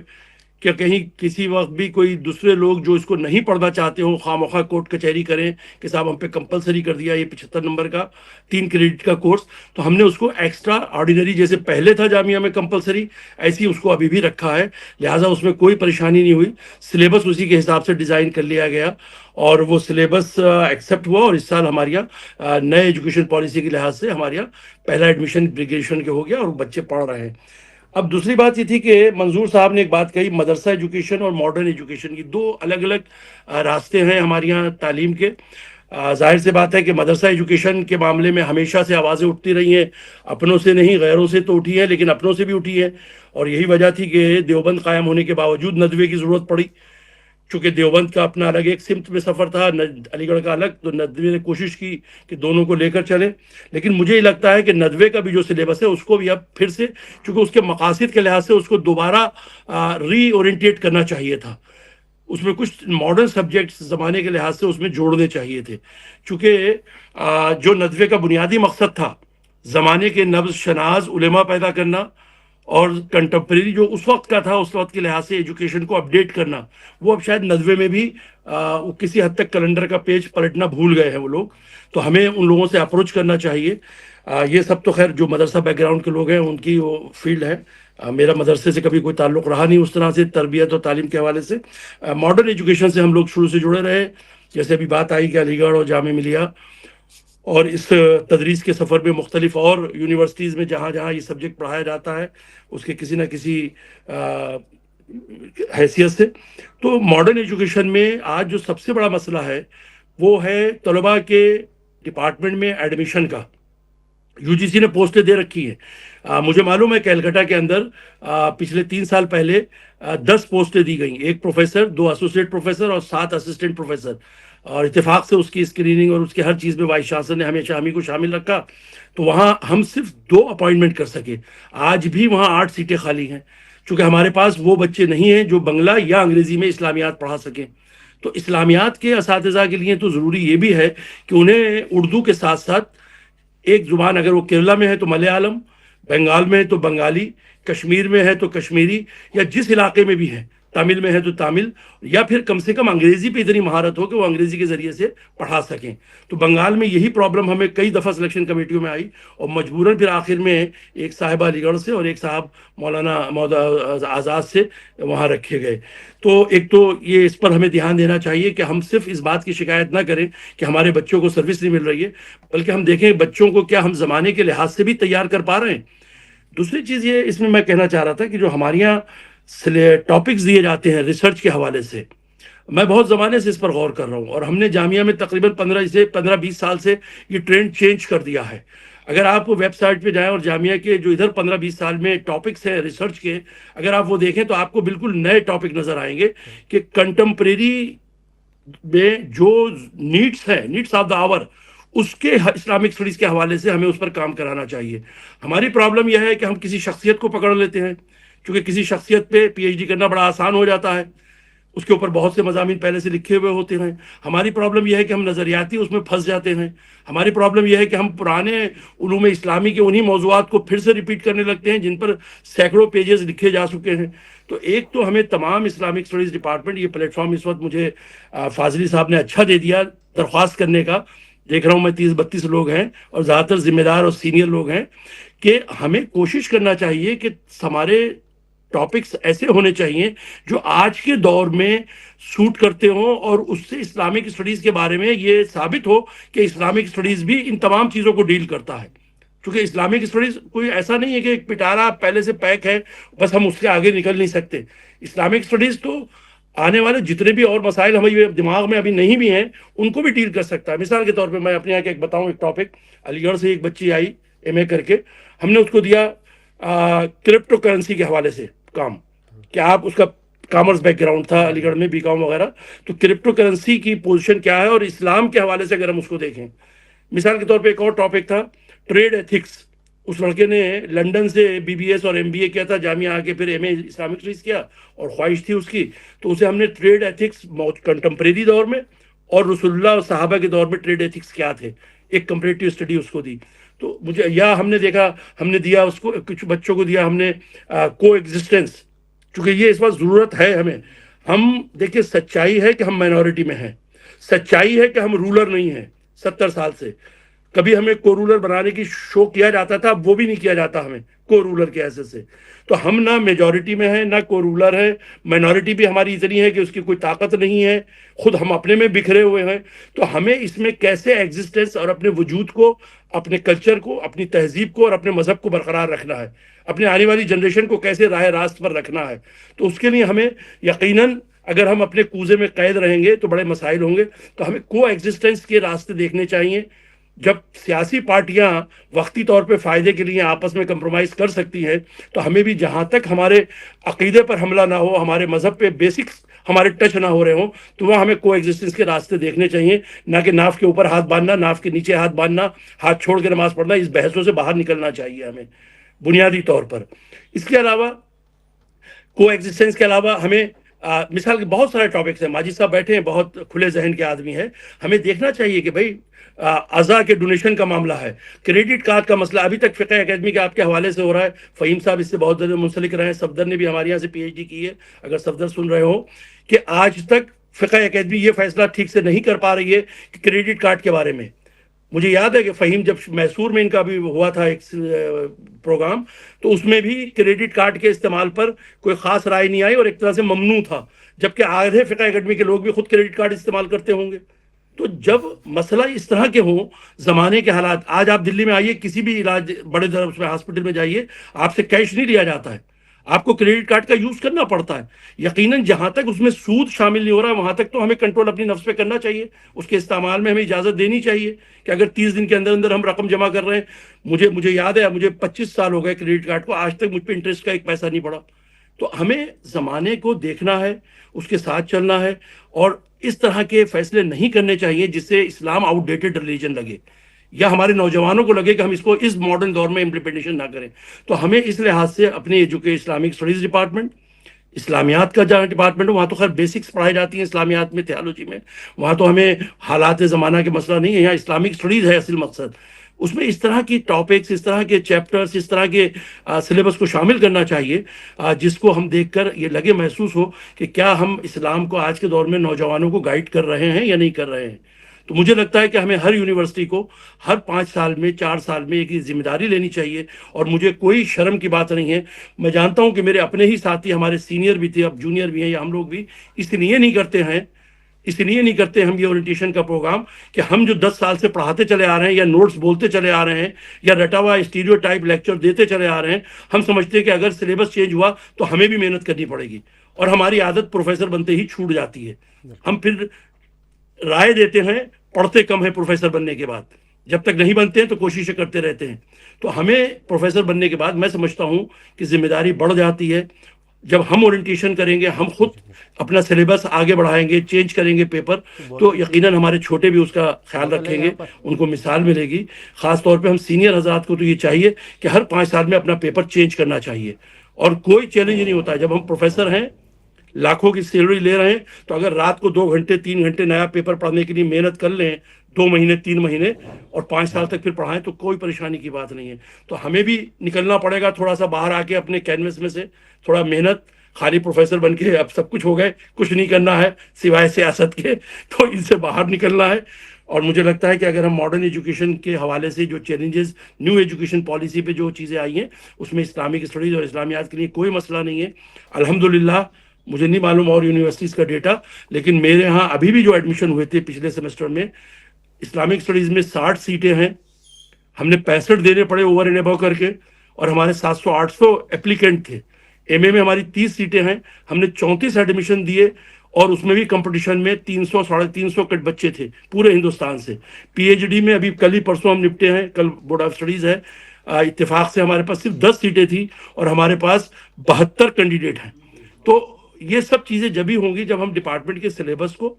کہ کہیں کسی وقت بھی کوئی دوسرے لوگ جو اس کو نہیں پڑھنا چاہتے ہوں خواہ مخواہ کورٹ کچہری کریں کہ صاحب ہم پہ کمپلسری کر دیا یہ 75 نمبر کا 3 کریڈٹ کا کورس، تو ہم نے اس کو ایکسٹرا آرڈینری جیسے پہلے تھا جامعہ میں کمپلسری، ایسی اس کو ابھی بھی رکھا ہے، لہٰذا اس میں کوئی پریشانی نہیں ہوئی، سلیبس اسی کے حساب سے ڈیزائن کر لیا گیا اور وہ سلیبس ایکسیپٹ ہوا، اور اس سال ہمارے یہاں نئے ایجوکیشن پالیسی کے لحاظ سے ہمارے یہاں پہلا ایڈمیشن گریجویشن کے ہو گیا اور بچے پڑھ رہے ہیں۔ اب دوسری بات یہ تھی کہ منظور صاحب نے ایک بات کہی، مدرسہ ایجوکیشن اور ماڈرن ایجوکیشن کی دو الگ الگ راستے ہیں ہمارے یہاں تعلیم کے۔ ظاہر سے بات ہے کہ مدرسہ ایجوکیشن کے معاملے میں ہمیشہ سے آوازیں اٹھتی رہی ہیں، اپنوں سے نہیں غیروں سے تو اٹھی ہیں لیکن اپنوں سے بھی اٹھی ہیں، اور یہی وجہ تھی کہ دیوبند قائم ہونے کے باوجود ندوے کی ضرورت پڑی، چونکہ دیوبند کا اپنا الگ ایک سمت میں سفر تھا، علی گڑھ کا الگ، تو ندوے نے کوشش کی کہ دونوں کو لے کر چلیں، لیکن مجھے یہ لگتا ہے کہ ندوے کا بھی جو سلیبس ہے اس کو بھی اب پھر سے، چونکہ اس کے مقاصد کے لحاظ سے اس کو دوبارہ ری اورینٹیٹ کرنا چاہیے تھا، اس میں کچھ ماڈرن سبجیکٹس زمانے کے لحاظ سے اس میں جوڑنے چاہیے تھے، چونکہ جو ندوے کا بنیادی مقصد تھا زمانے کے نبض شناس علماء پیدا کرنا اور کنٹمپریری جو اس وقت کا تھا اس وقت کے لحاظ سے ایجوکیشن کو اپڈیٹ کرنا، وہ اب شاید ندوے میں بھی کسی حد تک کیلنڈر کا پیج پلٹنا بھول گئے ہیں وہ لوگ، تو ہمیں ان لوگوں سے اپروچ کرنا چاہیے۔ یہ سب تو خیر جو مدرسہ بیک گراؤنڈ کے لوگ ہیں ان کی وہ فیلڈ ہے، میرا مدرسے سے کبھی کوئی تعلق رہا نہیں اس طرح سے تربیت اور تعلیم کے حوالے سے۔ ماڈرن ایجوکیشن سے ہم لوگ شروع سے جڑے رہے، جیسے ابھی بات آئی کہ علی گڑھ اور جامعہ ملیہ اور اس تدریس کے سفر میں مختلف اور یونیورسٹیز میں جہاں جہاں یہ سبجیکٹ پڑھایا جاتا ہے اس کے کسی نہ کسی حیثیت سے، تو ماڈرن ایجوکیشن میں آج جو سب سے بڑا مسئلہ ہے وہ ہے طلباء کے ڈپارٹمنٹ میں ایڈمیشن کا۔ یو جی سی نے پوسٹیں دے رکھی ہیں، مجھے معلوم ہے کیلکٹا کے اندر پچھلے 3 سال پہلے 10 پوسٹیں دی گئیں، 1 پروفیسر، 2 ایسوسیٹ پروفیسر اور 7 اسسٹنٹ پروفیسر، اور اتفاق سے اس کی اسکریننگ اور اس کے ہر چیز میں وائس چانسلر نے ہمیشہ ہمیں کو شامل رکھا، تو وہاں ہم صرف 2 اپوائنٹمنٹ کر سکے، آج بھی وہاں 8 سیٹیں خالی ہیں، چونکہ ہمارے پاس وہ بچے نہیں ہیں جو بنگلہ یا انگریزی میں اسلامیات پڑھا سکیں۔ تو اسلامیات کے اساتذہ کے لیے تو ضروری یہ بھی ہے کہ انہیں اردو کے ساتھ ساتھ ایک زبان، اگر وہ کیرلا میں ہے تو ملیالم، بنگال میں ہے تو بنگالی، کشمیر میں ہے تو کشمیری، یا جس علاقے میں بھی ہے، تامل میں ہے تو تامل، یا پھر کم سے کم انگریزی پہ اتنی مہارت ہو کہ وہ انگریزی کے ذریعے سے پڑھا سکیں۔ تو بنگال میں یہی پرابلم ہمیں کئی دفعہ سلیکشن کمیٹیوں میں آئی، اور مجبوراً پھر آخر میں ایک صاحبہ علی گڑھ سے اور ایک صاحب مولانا آزاد سے وہاں رکھے گئے۔ تو ایک تو یہ اس پر ہمیں دھیان دینا چاہیے کہ ہم صرف اس بات کی شکایت نہ کریں کہ ہمارے بچوں کو سروس نہیں مل رہی ہے، بلکہ ہم دیکھیں بچوں کو کیا ہم زمانے کے لحاظ سے بھی تیار کر پا رہے ہیں۔ دوسری چیز یہ اس میں کہنا چاہ رہا تھا کہ جو ہمارے یہاں ٹاپکس دیے جاتے ہیں ریسرچ کے حوالے سے، میں بہت زمانے سے اس پر غور کر رہا ہوں، اور ہم نے جامعہ میں تقریباً 15-20 سال سے یہ ٹرینڈ چینج کر دیا ہے۔ اگر آپ ویب سائٹ پہ جائیں اور جامعہ کے جو ادھر 15-20 سال میں ٹاپکس ہیں ریسرچ کے، اگر آپ وہ دیکھیں تو آپ کو بالکل نئے ٹاپک نظر آئیں گے کہ کنٹمپریری میں جو نیڈس آف دا آور، اس کے اسلامک اسٹڈیز کے حوالے سے ہمیں اس پر کام کرانا چاہیے۔ ہماری پرابلم یہ ہے کہ ہم کسی شخصیت کو پکڑ لیتے ہیں، کیونکہ کسی شخصیت پہ پی ایچ ڈی کرنا بڑا آسان ہو جاتا ہے، اس کے اوپر بہت سے مضامین پہلے سے لکھے ہوئے ہوتے ہیں۔ ہماری پرابلم یہ ہے کہ ہم نظریاتی اس میں پھنس جاتے ہیں۔ ہماری پرابلم یہ ہے کہ ہم پرانے علوم اسلامی کے انہی موضوعات کو پھر سے ریپیٹ کرنے لگتے ہیں جن پر سینکڑوں پیجز لکھے جا چکے ہیں۔ تو ایک تو ہمیں تمام اسلامک اسٹڈیز ڈپارٹمنٹ، یہ پلیٹ فارم اس وقت مجھے فاضلی صاحب نے اچھا دے دیا درخواست کرنے کا، دیکھ رہا ہوں میں 30-32 لوگ ہیں اور زیادہ تر ذمہ دار اور سینئر لوگ ہیں، کہ ہمیں کوشش کرنا چاہیے کہ ہمارے ٹاپکس ایسے ہونے چاہیے جو آج کے دور میں سوٹ کرتے ہوں، اور اس سے اسلامک اسٹڈیز کے بارے میں یہ ثابت ہو کہ اسلامک اسٹڈیز بھی ان تمام چیزوں کو ڈیل کرتا ہے۔ کیونکہ اسلامک اسٹڈیز کوئی ایسا نہیں ہے کہ ایک پٹارا پہلے سے پیک ہے بس ہم اس کے آگے نکل نہیں سکتے۔ اسلامک اسٹڈیز تو آنے والے جتنے بھی اور مسائل ہمارے دماغ میں ابھی نہیں بھی ہیں ان کو بھی ڈیل کر سکتا ہے۔ مثال کے طور پہ میں اپنے یہاں ایک بتاؤں، ایک ٹاپک، علی گڑھ سے ایک بچی آئی ایم اے کر کے، ہم نے اس کو دیا کرپٹو کرنسی کے حوالے سے کام، کہ آپ، اس کا کامرس بیک گراؤنڈ تھا علی گڑھ میں، بی کام وغیرہ، تو کرپٹو کرنسی کی پوزیشن کیا ہے اور اسلام کے حوالے سے اگر ہم اس کو دیکھیں۔ مثال کے طور پہ ایک اور ٹاپک تھا ٹریڈ ایتھکس، اس لڑکے نے لنڈن سے بی بی ایس اور ایم بی اے کیا تھا، جامعہ آ کے پھر ایم اے اسلامک اسٹڈیز کیا اور خواہش تھی اس کی، تو اسے ہم نے ٹریڈ ایتھکس کنٹمپریری دور میں اور رسول اللہ اور صحابہ کے دور میں ٹریڈ ایتھکس کیا تھے، ایک کمپریٹیو اسٹڈی اس کو دی۔ تو مجھے، یا ہم نے دیکھا، ہم نے دیا اس کو، کچھ بچوں کو دیا ہم نے کو ایگزسٹنس چونکہ یہ اس وقت ضرورت ہے ہمیں. ہم دیکھیں سچائی ہے کہ ہم مائنورٹی میں ہیں, سچائی ہے کہ ہم رولر نہیں ہیں. 70 سال سے کبھی ہمیں کو رولر بنانے کی شو کیا جاتا تھا, اب وہ بھی نہیں کیا جاتا ہمیں کو رولر کے حیثیت سے. تو ہم نہ میجورٹی میں ہیں نہ کو رولر ہے, مائنورٹی بھی ہماری اتنی ہے کہ اس کی کوئی طاقت نہیں ہے, خود ہم اپنے میں بکھرے ہوئے ہیں. تو ہمیں اس میں کیسے ایگزسٹنس اور اپنے وجود کو, اپنے کلچر کو, اپنی تہذیب کو اور اپنے مذہب کو برقرار رکھنا ہے, اپنے آنے والی جنریشن کو کیسے راہ راست پر رکھنا ہے. تو اس کے لیے ہمیں یقیناً اگر ہم اپنے کوزے میں قید رہیں گے تو بڑے مسائل ہوں گے. تو ہمیں کو ایگزسٹنس کے راستے دیکھنے چاہیے. جب سیاسی پارٹیاں وقتی طور پہ فائدے کے لیے آپس میں کمپرومائز کر سکتی ہیں, تو ہمیں بھی جہاں تک ہمارے عقیدے پر حملہ نہ ہو, ہمارے مذہب پہ بیسکس ہمارے ٹچ نہ ہو رہے ہوں, تو وہاں ہمیں کو ایگزسٹنس کے راستے دیکھنے چاہیے, نہ کہ ناف کے اوپر ہاتھ باندھنا, ناف کے نیچے ہاتھ باندھنا, ہاتھ چھوڑ کے نماز پڑھنا. اس بحثوں سے باہر نکلنا چاہیے ہمیں بنیادی طور پر. اس کے علاوہ کو ایگزسٹنس کے علاوہ ہمیں مثال کے بہت سارے ٹاپکس ہیں. ماجد صاحب بیٹھے ہیں, بہت کھلے ذہن کے آدمی ہیں. ہمیں دیکھنا چاہیے کہ بھائی اعضاء کے ڈونیشن کا معاملہ ہے, کریڈٹ کارڈ کا مسئلہ ابھی تک فقہ اکیڈمی کے آپ کے حوالے سے ہو رہا ہے. فہیم صاحب اس سے بہت زیادہ منسلک رہے ہیں, صفدر نے بھی ہمارے یہاں سے پی ایچ ڈی کی ہے, اگر صفدر سن رہے ہو, کہ آج تک فقہ اکیڈمی یہ فیصلہ ٹھیک سے نہیں کر پا رہی ہے کہ کریڈٹ کارڈ کے بارے میں. مجھے یاد ہے کہ فہیم جب میسور میں ان کا بھی ہوا تھا ایک پروگرام, تو اس میں بھی کریڈٹ کارڈ کے استعمال پر کوئی خاص رائے نہیں آئی اور ایک طرح سے ممنوع تھا, جبکہ آدھے فقہ اکیڈمی کے لوگ بھی خود کریڈٹ کارڈ استعمال کرتے ہوں گے. تو جب مسئلہ اس طرح کے ہوں, زمانے کے حالات, آج آپ دلی میں آئیے, کسی بھی علاج بڑے ہاسپٹل میں جائیے, آپ سے کیش نہیں لیا جاتا ہے, آپ کو کریڈٹ کارڈ کا یوز کرنا پڑتا ہے. یقیناً جہاں تک اس میں سود شامل نہیں ہو رہا, وہاں تک تو ہمیں کنٹرول اپنی نفس پہ کرنا چاہیے, اس کے استعمال میں ہمیں اجازت دینی چاہیے کہ اگر 30 دن کے اندر اندر ہم رقم جمع کر رہے ہیں. مجھے یاد ہے, مجھے 25 سال ہو گئے کریڈٹ کارڈ کو, آج تک مجھ پہ انٹرسٹ کا ایک پیسہ نہیں پڑا. تو ہمیں زمانے کو دیکھنا ہے, اس کے ساتھ چلنا ہے, اور اس طرح کے فیصلے نہیں کرنے چاہیے جس سے اسلام آؤٹ ڈیٹڈ ریلیجن لگے, یا ہمارے نوجوانوں کو لگے کہ ہم اس کو اس ماڈرن دور میں امپلیمنٹیشن نہ کریں. تو ہمیں اس لحاظ سے اپنے اسلامک اسٹڈیز ڈپارٹمنٹ, اسلامیات کا جہاں ڈپارٹمنٹ, وہاں تو خیر بیسکس پڑھائی جاتی ہیں اسلامیات میں, تھیالوجی میں, وہاں تو ہمیں حالات زمانہ کے مسئلہ نہیں ہے, یہاں اسلامک اسٹڈیز ہے اصل مقصد. اس میں اس طرح کی ٹاپکس, اس طرح کے چیپٹرز, اس طرح کے سلیبس کو شامل کرنا چاہیے جس کو ہم دیکھ کر یہ لگے, محسوس ہو کہ کیا ہم اسلام کو آج کے دور میں نوجوانوں کو گائیڈ کر رہے ہیں یا نہیں کر رہے ہیں. تو مجھے لگتا ہے کہ ہمیں ہر یونیورسٹی کو ہر 5 سال میں 4 سال میں ایک ذمہ داری لینی چاہیے, اور مجھے کوئی شرم کی بات نہیں ہے. میں جانتا ہوں کہ میرے اپنے ہی ساتھی, ہمارے سینئر بھی تھے, اب جونیئر بھی ہیں, یا ہم لوگ بھی اس لیے نہیں کرتے ہم یہ اورینٹیشن کا پروگرام کہ ہم جو 10 سال سے پڑھاتے چلے آ رہے ہیں, یا نوٹس بولتے چلے آ رہے ہیں, یا رٹا ہوا اسٹیریو ٹائپ لیکچر دیتے چلے آ رہے ہیں, ہم سمجھتے ہیں کہ اگر سلیبس چینج ہوا تو ہمیں بھی محنت کرنی پڑے گی, اور ہماری عادت پروفیسر بنتے ہی چھوٹ جاتی ہے. ہم پھر رائے دیتے ہیں, پڑھتے کم ہیں پروفیسر بننے کے بعد, جب تک نہیں بنتے ہیں تو کوششیں کرتے رہتے ہیں. تو ہمیں پروفیسر بننے کے بعد میں سمجھتا ہوں کہ ذمہ داری بڑھ جاتی ہے. جب ہم اورینٹیشن کریں گے, ہم خود اپنا سلیبس آگے بڑھائیں گے, چینج کریں گے پیپر, تو یقیناً ہمارے چھوٹے بھی اس کا خیال رکھیں گے, ان کو مثال ملے گی. خاص طور پہ ہم سینئر حضرات کو تو یہ چاہیے کہ ہر 5 سال میں اپنا پیپر چینج کرنا چاہیے, اور کوئی چیلنج نہیں ہوتا. جب ہم پروفیسر ہیں, لاکھوں کی سیلری لے رہے ہیں, تو اگر رات کو 2 گھنٹے 3 گھنٹے نیا پیپر پڑھنے کے لیے محنت کر لیں, 2 مہینے 3 مہینے, اور 5 سال تک پھر پڑھائیں, تو کوئی پریشانی کی بات نہیں ہے. تو ہمیں بھی نکلنا پڑے گا تھوڑا سا باہر آ کے اپنے کینوس میں سے, تھوڑا محنت. خالی پروفیسر بن کے اب سب کچھ ہو گئے, کچھ نہیں کرنا ہے سوائے سیاست کے, تو ان سے باہر نکلنا ہے. اور مجھے لگتا ہے کہ اگر ہم ماڈرن ایجوکیشن کے حوالے سے جو چیلنجز, نیو ایجوکیشن پالیسی پہ جو چیزیں آئی ہیں, اس میں اسلامک اسٹڈیز اور اسلامیات کے لیے کوئی مسئلہ نہیں ہے. الحمدللہ, مجھے نہیں معلوم اور یونیورسٹیز کا ڈیٹا, لیکن میرے ہاں ابھی بھی جو ایڈمیشن ہوئے تھے پچھلے سیمسٹر میں, اسلامک اسٹڈیز میں 60 سیٹیں ہیں, ہم نے 65 دینے پڑے اوور اینڈ ابو کر کے, اور ہمارے 700-800 اپلیکینٹ تھے. ایم اے میں ہماری 30 سیٹیں ہیں, ہم نے 34 ایڈمیشن دیے, اور اس میں بھی کمپٹیشن میں 300-350 کٹ بچے تھے پورے ہندوستان سے. پی ایچ ڈی میں ابھی کل ہی پرسوں ہم نپٹے ہیں, کل بورڈ آف اسٹڈیز ہے, اتفاق سے ہمارے پاس صرف 10 سیٹیں تھیں, اور ہمارے پاس 72 کینڈیڈیٹ ہیں. تو یہ سب چیزیں جبھی ہوں گی جب ہم ڈپارٹمنٹ کے سلیبس کو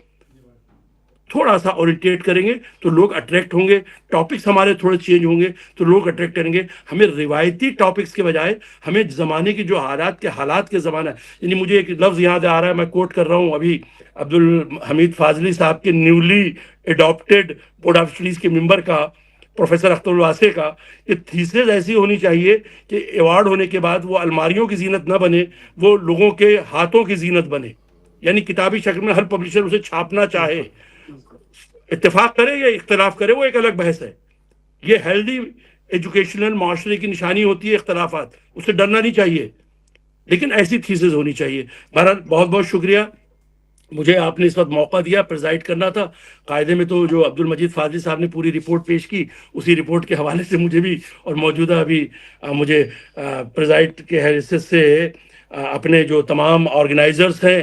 تھوڑا سا اورینٹیٹ کریں گے, تو لوگ اٹریکٹ ہوں گے. ٹاپکس ہمارے تھوڑے چینج ہوں گے تو لوگ اٹریکٹ کریں گے. ہمیں روایتی ٹاپکس کے بجائے ہمیں زمانے کی جو حالات کے زمانہ, یعنی مجھے ایک لفظ یاد آ رہا ہے, میں کوٹ کر رہا ہوں ابھی عبدالحمید فاضلی صاحب کے newly adapted board of studies کے ممبر کا, پروفیسر اختر الواسع کا کہ تھیسز ایسی ہونی چاہیے کہ ایوارڈ ہونے کے بعد وہ الماریوں کی زینت نہ بنے، وہ لوگوں کے ہاتھوں کی زینت بنے، یعنی کتابی شکل میں ہر پبلشر اسے چھاپنا چاہے، اتفاق کرے یا اختلاف کرے وہ ایک الگ بحث ہے. یہ ہیلدی ایجوکیشنل معاشرے کی نشانی ہوتی ہے اختلافات، اس سے ڈرنا نہیں چاہیے، لیکن ایسی تھیسز ہونی چاہیے. بہرحال بہت بہت شکریہ، مجھے آپ نے اس وقت موقع دیا، پریزائڈ کرنا تھا. قاعدے میں تو جو عبد المجید فاضلی صاحب نے پوری رپورٹ پیش کی، اسی رپورٹ کے حوالے سے مجھے بھی اور موجودہ ابھی مجھے پریزائڈ کے حیثیت سے اپنے جو تمام آرگنائزرز ہیں،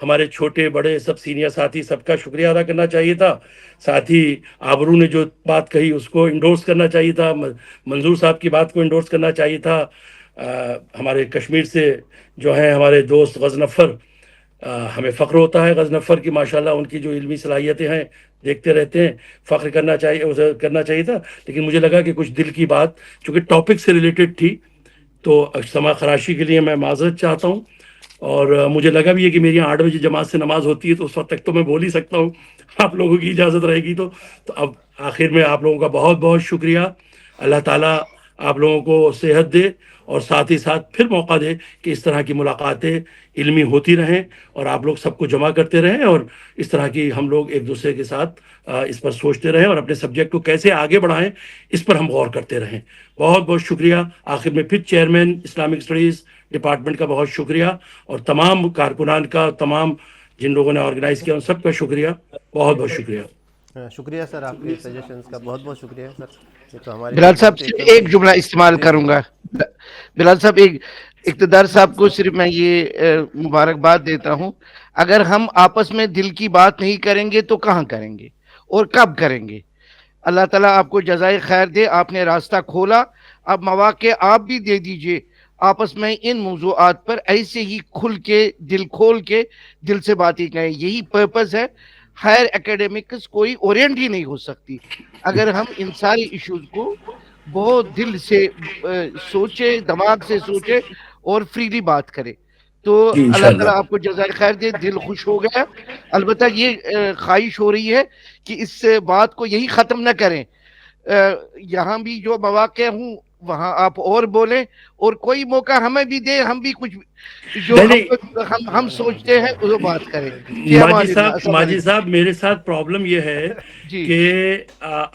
ہمارے چھوٹے بڑے سب سینئر ساتھی، سب کا شکریہ ادا کرنا چاہیے تھا. ساتھ ہی آبرو نے جو بات کہی اس کو انڈورس کرنا چاہیے تھا، منظور صاحب کی بات کو انڈورس کرنا چاہیے تھا. ہمارے کشمیر سے جو ہیں ہمارے دوست غضنفر، ہمیں فخر ہوتا ہے غضنفر کی، ماشاءاللہ ان کی جو علمی صلاحیتیں ہیں دیکھتے رہتے ہیں، فخر کرنا چاہیے تھا. لیکن مجھے لگا کہ کچھ دل کی بات چونکہ ٹاپک سے ریلیٹڈ تھی تو سما خراشی کے لیے میں معذرت چاہتا ہوں. اور مجھے لگا بھی ہے کہ میری 8 بجے جماعت سے نماز ہوتی ہے تو اس وقت تک تو میں بول ہی سکتا ہوں، آپ لوگوں کی اجازت رہے گی تو اب آخر میں آپ لوگوں کا بہت بہت شکریہ. اللہ تعالیٰ آپ لوگوں کو صحت دے اور ساتھ ہی ساتھ پھر موقع دے کہ اس طرح کی ملاقاتیں علمی ہوتی رہیں اور آپ لوگ سب کو جمع کرتے رہیں اور اس طرح کی ہم لوگ ایک دوسرے کے ساتھ اس پر سوچتے رہیں اور اپنے سبجیکٹ کو کیسے آگے بڑھائیں اس پر ہم غور کرتے رہیں. بہت بہت شکریہ. آخر میں پھر چیئرمین اسلامک اسٹڈیز ڈپارٹمنٹ کا بہت شکریہ اور تمام کارکنان کا، تمام جن لوگوں نے آرگنائز کیا ان سب کا شکریہ. بہت بہت شکریہ. شکریہ سر، آپ کے سجیشنز کا بہت بہت شکریہ سر. یہ تو ہمارے بلال صاحب صرف ایک جملہ استعمال کروں گا. بلال صاحب، ایک اقتدار صاحب کو صرف میں یہ مبارکباد دیتا ہوں. اگر ہم آپس میں دل کی بات نہیں کریں گے تو کہاں کریں گے اور کب کریں گے؟ اللہ تعالیٰ آپ کو جزائے خیر دے، آپ نے راستہ کھولا، اب مواقع آپ بھی دے دیجئے آپس میں ان موضوعات پر ایسے ہی کھل کے دل کھول کے دل سے باتیں کریں. یہی پرپز ہے. ہائر اکیڈمکس کوئی اورینٹ ہی نہیں ہو سکتی اگر ہم ان سارے ایشوز کو بہت دل سے سوچے، دماغ سے سوچے اور فریلی بات کرے. تو اللہ تعالیٰ آپ کو جزائے خیر دے. دل خوش ہو گیا. البتہ یہ خواہش ہو رہی ہے کہ اس بات کو یہی ختم نہ کریں، یہاں بھی جو مواقع ہوں وہاں آپ اور بولیں اور کوئی موقع ہمیں بھی دیں، ہم بھی کچھ جو ہم سوچتے ہیں وہ بات کریں. ماجد صاحب میرے ساتھ پرابلم یہ ہے کہ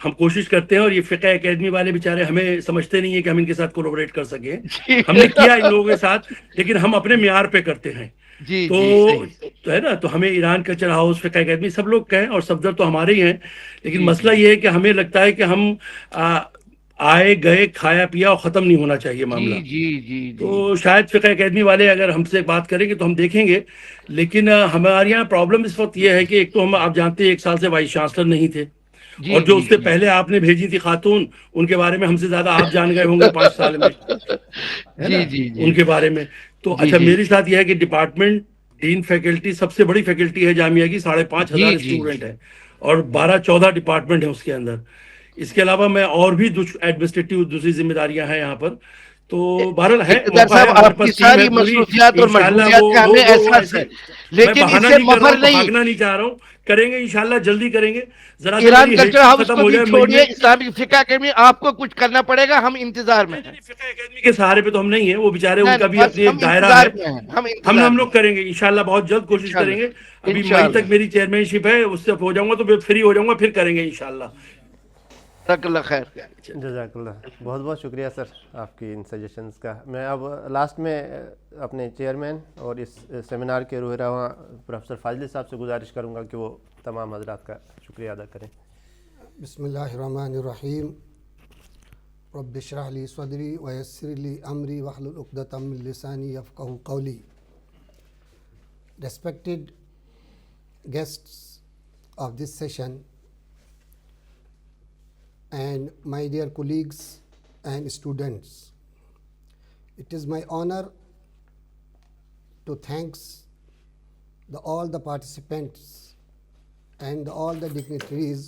ہم کوشش کرتے ہیں اور یہ فقہ اکیڈمی والے بیچارے ہمیں سمجھتے نہیں ہیں کہ ہم ان کے ساتھ کولیبریٹ کر سکیں. ہم نے کیا ان لوگوں کے ساتھ، لیکن ہم اپنے معیار پہ کرتے ہیں. تو ہے نا، تو ہمیں ایران کلچر ہاؤس، فقہ اکیڈمی سب لوگ کہیں اور صفدر تو ہمارے ہی ہیں. لیکن مسئلہ یہ ہے کہ ہمیں لگتا ہے کہ ہم آئے گئے کھایا پیا اور ختم نہیں ہونا چاہیے معاملہ. تو شاید فقہ اکیڈمی والے اگر ہم سے بات کریں گے تو ہم دیکھیں گے. لیکن ہمارے یہاں پرابلم اس وقت یہ ہے کہ ایک تو ہم، آپ جانتے ہیں، 1 سال سے وائس چانسلر نہیں تھے، اور جو اس سے پہلے آپ نے بھیجی تھی خاتون، ان کے بارے میں ہم سے زیادہ آپ جان گئے ہوں گے 5 سال میں ان کے بارے میں. تو اچھا میرے ساتھ یہ ہے کہ ڈپارٹمنٹ، ڈین فیکلٹی سب سے بڑی فیکلٹی ہے جامعہ کی، 5,500 اسٹوڈنٹ ہیں اور 12-14 ڈپارٹمنٹ ہیں اس کے اندر. اس کے علاوہ میں اور بھی ایڈمنسٹریٹو دوسری ذمہ داریاں ہیں یہاں پر. تو بہرحال ہے آپ کی ساری مصروفیات اور مشغولیات کا ہمیں احساس ہے، لیکن اس سے مفر نہیں، بھاگنا نہیں چاہ رہا ہوں. کریں گے انشاءاللہ، جلدی کریں گے. ذرا ایران کلچر ہاؤس کو بھی چھوڑیے، اسلامک فقہ اکیڈمی آپ کو کچھ کرنا پڑے گا، ہم انتظار میں ہیں. فقہ اکیڈمی کے سہارے پہ تو ہم نہیں ہیں، وہ بیچارے ان کا بھی اپنی ایک دائرہ ہے. ہم لوگ کریں گے انشاءاللہ، بہت جلد کوشش کریں گے. ابھی مئی تک میری چیئرمین شپ ہے، اس سے ہو جاؤں گا تو فری ہو جاؤں گا، پھر کریں گے انشاءاللہ. جزاک اللہ خیر. جزاک اللہ. بہت بہت شکریہ سر آپ کی ان سجیشنز کا. میں اب لاسٹ میں اپنے چیئرمین اور اس سیمینار کے روح رواں پروفیسر فاضلی صاحب سے گزارش کروں گا کہ وہ تمام حضرات کا شکریہ ادا کریں. بسم اللہ الرحمن الرحیم. رب اشرح لی صدری ویسر لی امری واحلل عقدۃ من لسانی یفقہوا قولی. Respected guests of this session and my dear colleagues and students, it is my honor to thank all the participants and all the dignitaries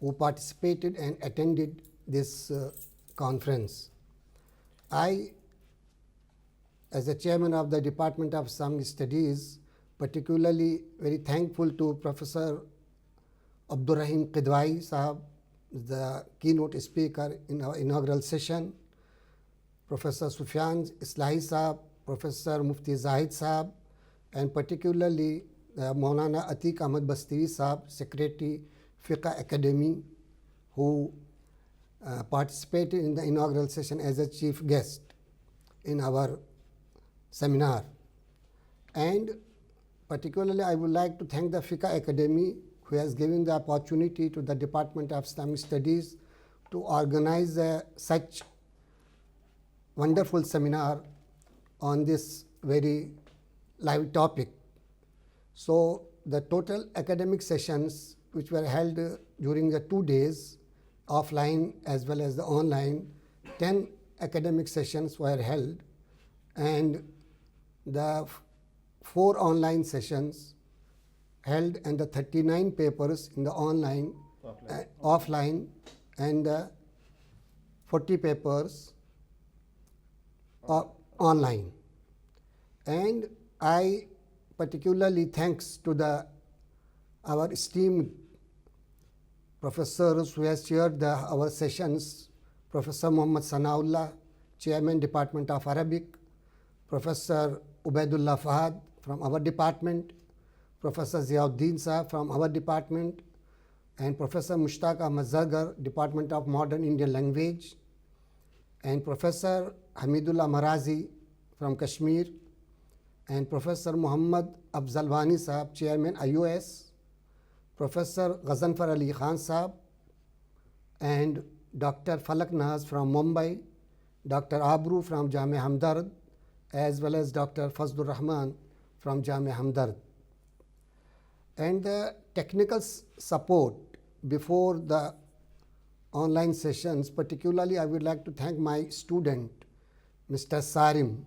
who participated and attended this conference. I, as the chairman of the Department of Islamic Studies, particularly very thankful to Professor Abdurrahim Qidwai Sahab the keynote speaker in our inaugural session, Professor Sufyan Islahi Saab, Professor Mufti Zahid Saab, and particularly Maulana Atiq Ahmad Bastiri Saab, Secretary Fiqh Academy, who participated in the inaugural session as a chief guest in our seminar. And particularly I would like to thank the Fiqh Academy, who has given the opportunity to the Department of Islamic Studies to organize such wonderful seminar on this very live topic. So the total academic sessions which were held during the 2 days, offline as well as the online, 10 academic sessions were held, and the 4 online sessions held, and the 39 papers in the online, offline, and 40 papers online. And I particularly thanks to our esteemed professors who has chaired our sessions, Professor Muhammad Sanaullah, Chairman, Department of Arabic, Professor Ubaidullah Fahad from our department, Professor Ziauddin Saab from our department, and Professor Mushtaq Ahmad Zargar, Department of Modern Indian Language, and Professor Hamidullah Marazi from Kashmir, and Professor Muhammad Afzalwani Saab, Chairman IOS, Professor Ghazanfar Ali Khan Saab, and Dr. Falak Naz from Mumbai, Dr. Abru from Jamia Hamdard, as well as Dr. Fazlur Rahman from Jamia Hamdard. And the technical support before the online sessions, particularly I would like to thank my student, Mr. Sarim,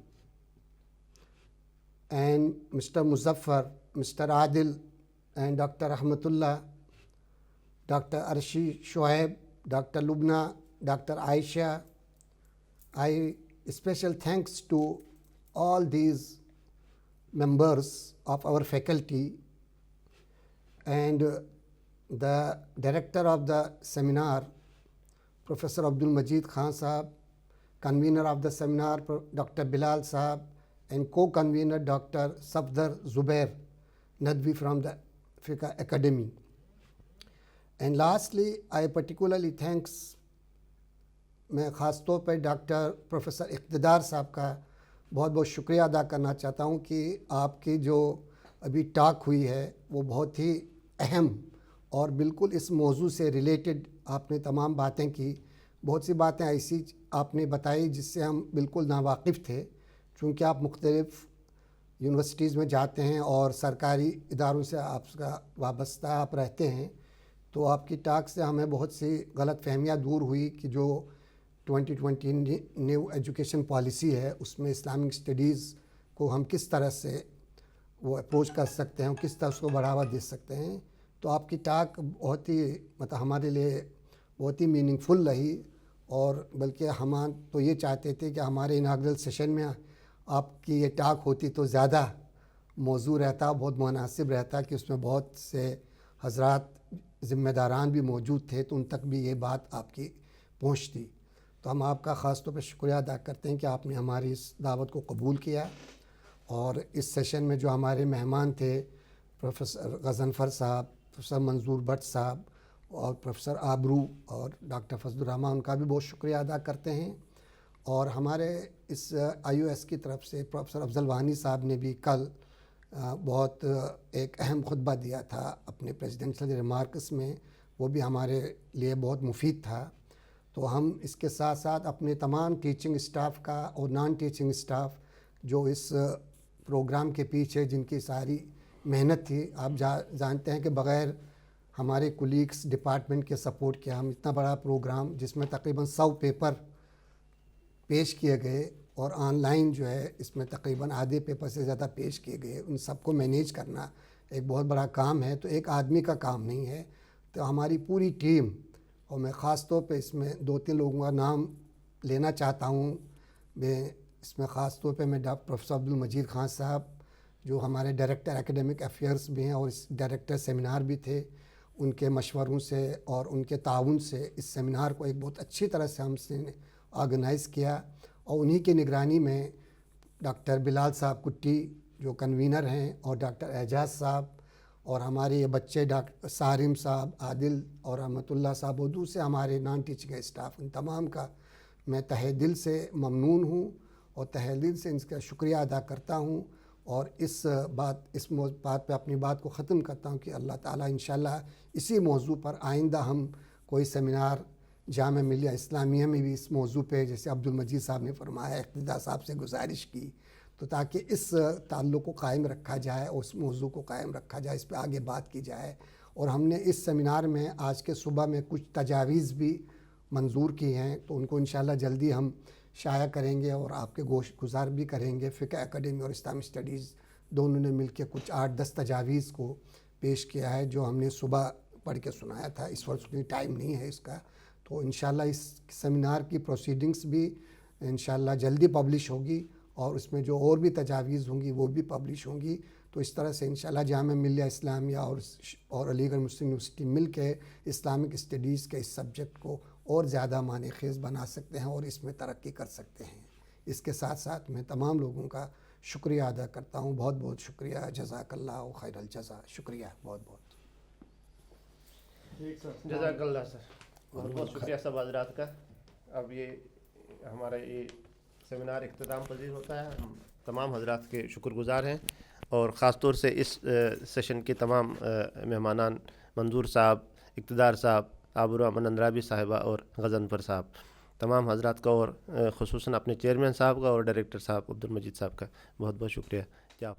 and Mr. Muzaffar, Mr. Adil, and Dr. Rahmatullah, Dr. Arshi Shoaib, Dr. Lubna, Dr. Aisha. I special thanks to all these members of our faculty, and the director of the seminar, Professor Abdul Majid Khan Saab, convener of the seminar, Dr. Bilal Saab, and co-convener Dr. Safdar Zubair Nadvi from the Fiqh Academy. And lastly, I particularly thanks, मैं ख़ास तौर पर doctor professor इक़्तिदार साहब का बहुत बहुत शुक्रिया अदा करना चाहता हूँ कि आपकी जो अभी टॉक हुई है वो बहुत ही अहम और बिल्कुल इस मौजू से रिलेटेड आपने तमाम बातें की। बहुत सी बातें ऐसी आपने बताई जिससे हम बिल्कुल नावाकिफ़ थे, चूँकि आप मुख्तलिफ़ यूनिवर्सिटीज़ में जाते हैं और सरकारी इदारों से आपका वाबस्ता आप रहते हैं, तो आपकी टॉक से हमें बहुत सी गलत फहमियाँ दूर हुई कि जो 2020 न्यू एजुकेशन पॉलिसी है उसमें इस्लामिक स्टडीज़ को हम किस तरह से वो अप्रोच कर सकते हैं, किस तरह उसको बढ़ावा दे सकते हैं। तो आपकी टॉक बहुत ही मतलब हमारे लिए बहुत ही मीनिंगफुल रही, और बल्कि हम तो ये चाहते थे कि हमारे इनाग्रल सेशन में आपकी ये टॉक होती तो ज़्यादा मौजू रहता, बहुत मुनासिब रहता कि उसमें बहुत से हजरात ज़िम्मेदारान भी मौजूद थे, तो उन तक भी ये बात आपकी पहुँचती। तो हम आपका ख़ास तौर पर शुक्रिया अदा करते हैं कि आपने हमारी इस दावत को कबूल किया। और इस सेशन में जो हमारे मेहमान थे, प्रोफेसर गज़नफ़र साहब, प्रोफेसर मंजूर भट्ट साहब और प्रोफेसर आबरू और डॉक्टर फजलुर रहमान, उनका भी बहुत शुक्रिया अदा करते हैं। और हमारे इस IOS की तरफ से प्रोफेसर अफजलवानी साहब ने भी कल बहुत एक अहम खुतबा दिया था अपने प्रेसिडेंशियल रिमार्क्स में, वो भी हमारे लिए बहुत मुफीद था। तो हम इसके साथ साथ अपने तमाम टीचिंग स्टाफ का और नॉन टीचिंग स्टाफ जो इस प्रोग्राम के पीछे जिनकी सारी मेहनत थी, आप जानते हैं कि बग़ैर हमारे कुलीग्स डिपार्टमेंट के सपोर्ट के हम इतना बड़ा प्रोग्राम जिसमें तकरीबन 100 पेपर पेश किए गए और ऑनलाइन जो है इसमें तकरीबन आधे पेपर से ज़्यादा पेश किए गए, उन सबको मैनेज करना एक बहुत बड़ा काम है, तो एक आदमी का काम नहीं है। तो हमारी पूरी टीम, और मैं ख़ास तौर पे इसमें 2-3 लोगों का नाम लेना चाहता हूँ। मैं इसमें ख़ास तौर पे मैं प्रोफेसर अब्दुल मजीद खान साहब जो हमारे डायरेक्टर एकेडमिक अफेयर्स भी हैं और इस डायरेक्टर सेमिनार भी थे, ان کے مشوروں سے اور ان کے تعاون سے اس سیمینار کو ایک بہت اچھی طرح سے ہم نے آرگنائز کیا، اور انہی کی نگرانی میں ڈاکٹر بلال صاحب کٹی جو کنوینر ہیں، اور ڈاکٹر اعجاز صاحب، اور ہمارے یہ بچے ڈاکٹر سارم صاحب، عادل اور رحمت اللہ صاحب، اور دوسرے ہمارے نان ٹیچنگ اسٹاف، ان تمام کا میں تہہ دل سے ممنون ہوں اور تہہ دل سے ان کا شکریہ ادا کرتا ہوں، اور اس بات پہ اپنی بات کو ختم کرتا ہوں کہ اللہ تعالیٰ انشاءاللہ اسی موضوع پر آئندہ ہم کوئی سیمینار جامعہ ملیہ اسلامیہ میں بھی اس موضوع پہ، جیسے عبد المجید صاحب نے فرمایا، اقتداء صاحب سے گزارش کی، تو تاکہ اس تعلق کو قائم رکھا جائے اور اس موضوع کو قائم رکھا جائے، اس پہ آگے بات کی جائے۔ اور ہم نے اس سیمینار میں آج کے صبح میں کچھ تجاویز بھی منظور کی ہیں، تو ان کو انشاءاللہ جلدی ہم شائع کریں گے اور آپ کے گوش گزار بھی کریں گے۔ فقہ اکیڈمی اور اسلامی اسٹڈیز دونوں نے مل کے کچھ 8-10 تجاویز کو پیش کیا ہے، جو ہم نے صبح پڑھ کے سنایا تھا۔ اس وقت کوئی ٹائم نہیں ہے اس کا، تو انشاءاللہ اس سیمینار کی پروسیڈنگز بھی انشاءاللہ جلدی پبلش ہوگی، اور اس میں جو اور بھی تجاویز ہوں گی وہ بھی پبلش ہوں گی۔ تو اس طرح سے انشاءاللہ جامعہ ملیہ اسلامیہ اور علی گڑھ مسلم یونیورسٹی مل کے اسلامک اسٹڈیز کے اس سبجیکٹ کو اور زیادہ معنی خیز بنا سکتے ہیں اور اس میں ترقی کر سکتے ہیں۔ اس کے ساتھ ساتھ میں تمام لوگوں کا شکریہ ادا کرتا ہوں، بہت بہت شکریہ، جزاک اللہ خیر الجزا، شکریہ بہت بہت۔ جزاک اللہ سر، بہت بہت شکریہ سب حضرات کا۔ اب یہ ہمارا یہ سیمینار اختتام پذیر ہوتا ہے، ہم تمام حضرات کے شکر گزار ہیں، اور خاص طور سے اس سیشن کے تمام مہمانان، منظور صاحب، اقتدار صاحب، عابر الرحمن اندرابی صاحبہ اور غضنفر صاحب، تمام حضرات کا، اور خصوصاً اپنے چیئرمین صاحب کا اور ڈائریکٹر صاحب عبد المجید صاحب کا بہت بہت شکریہ۔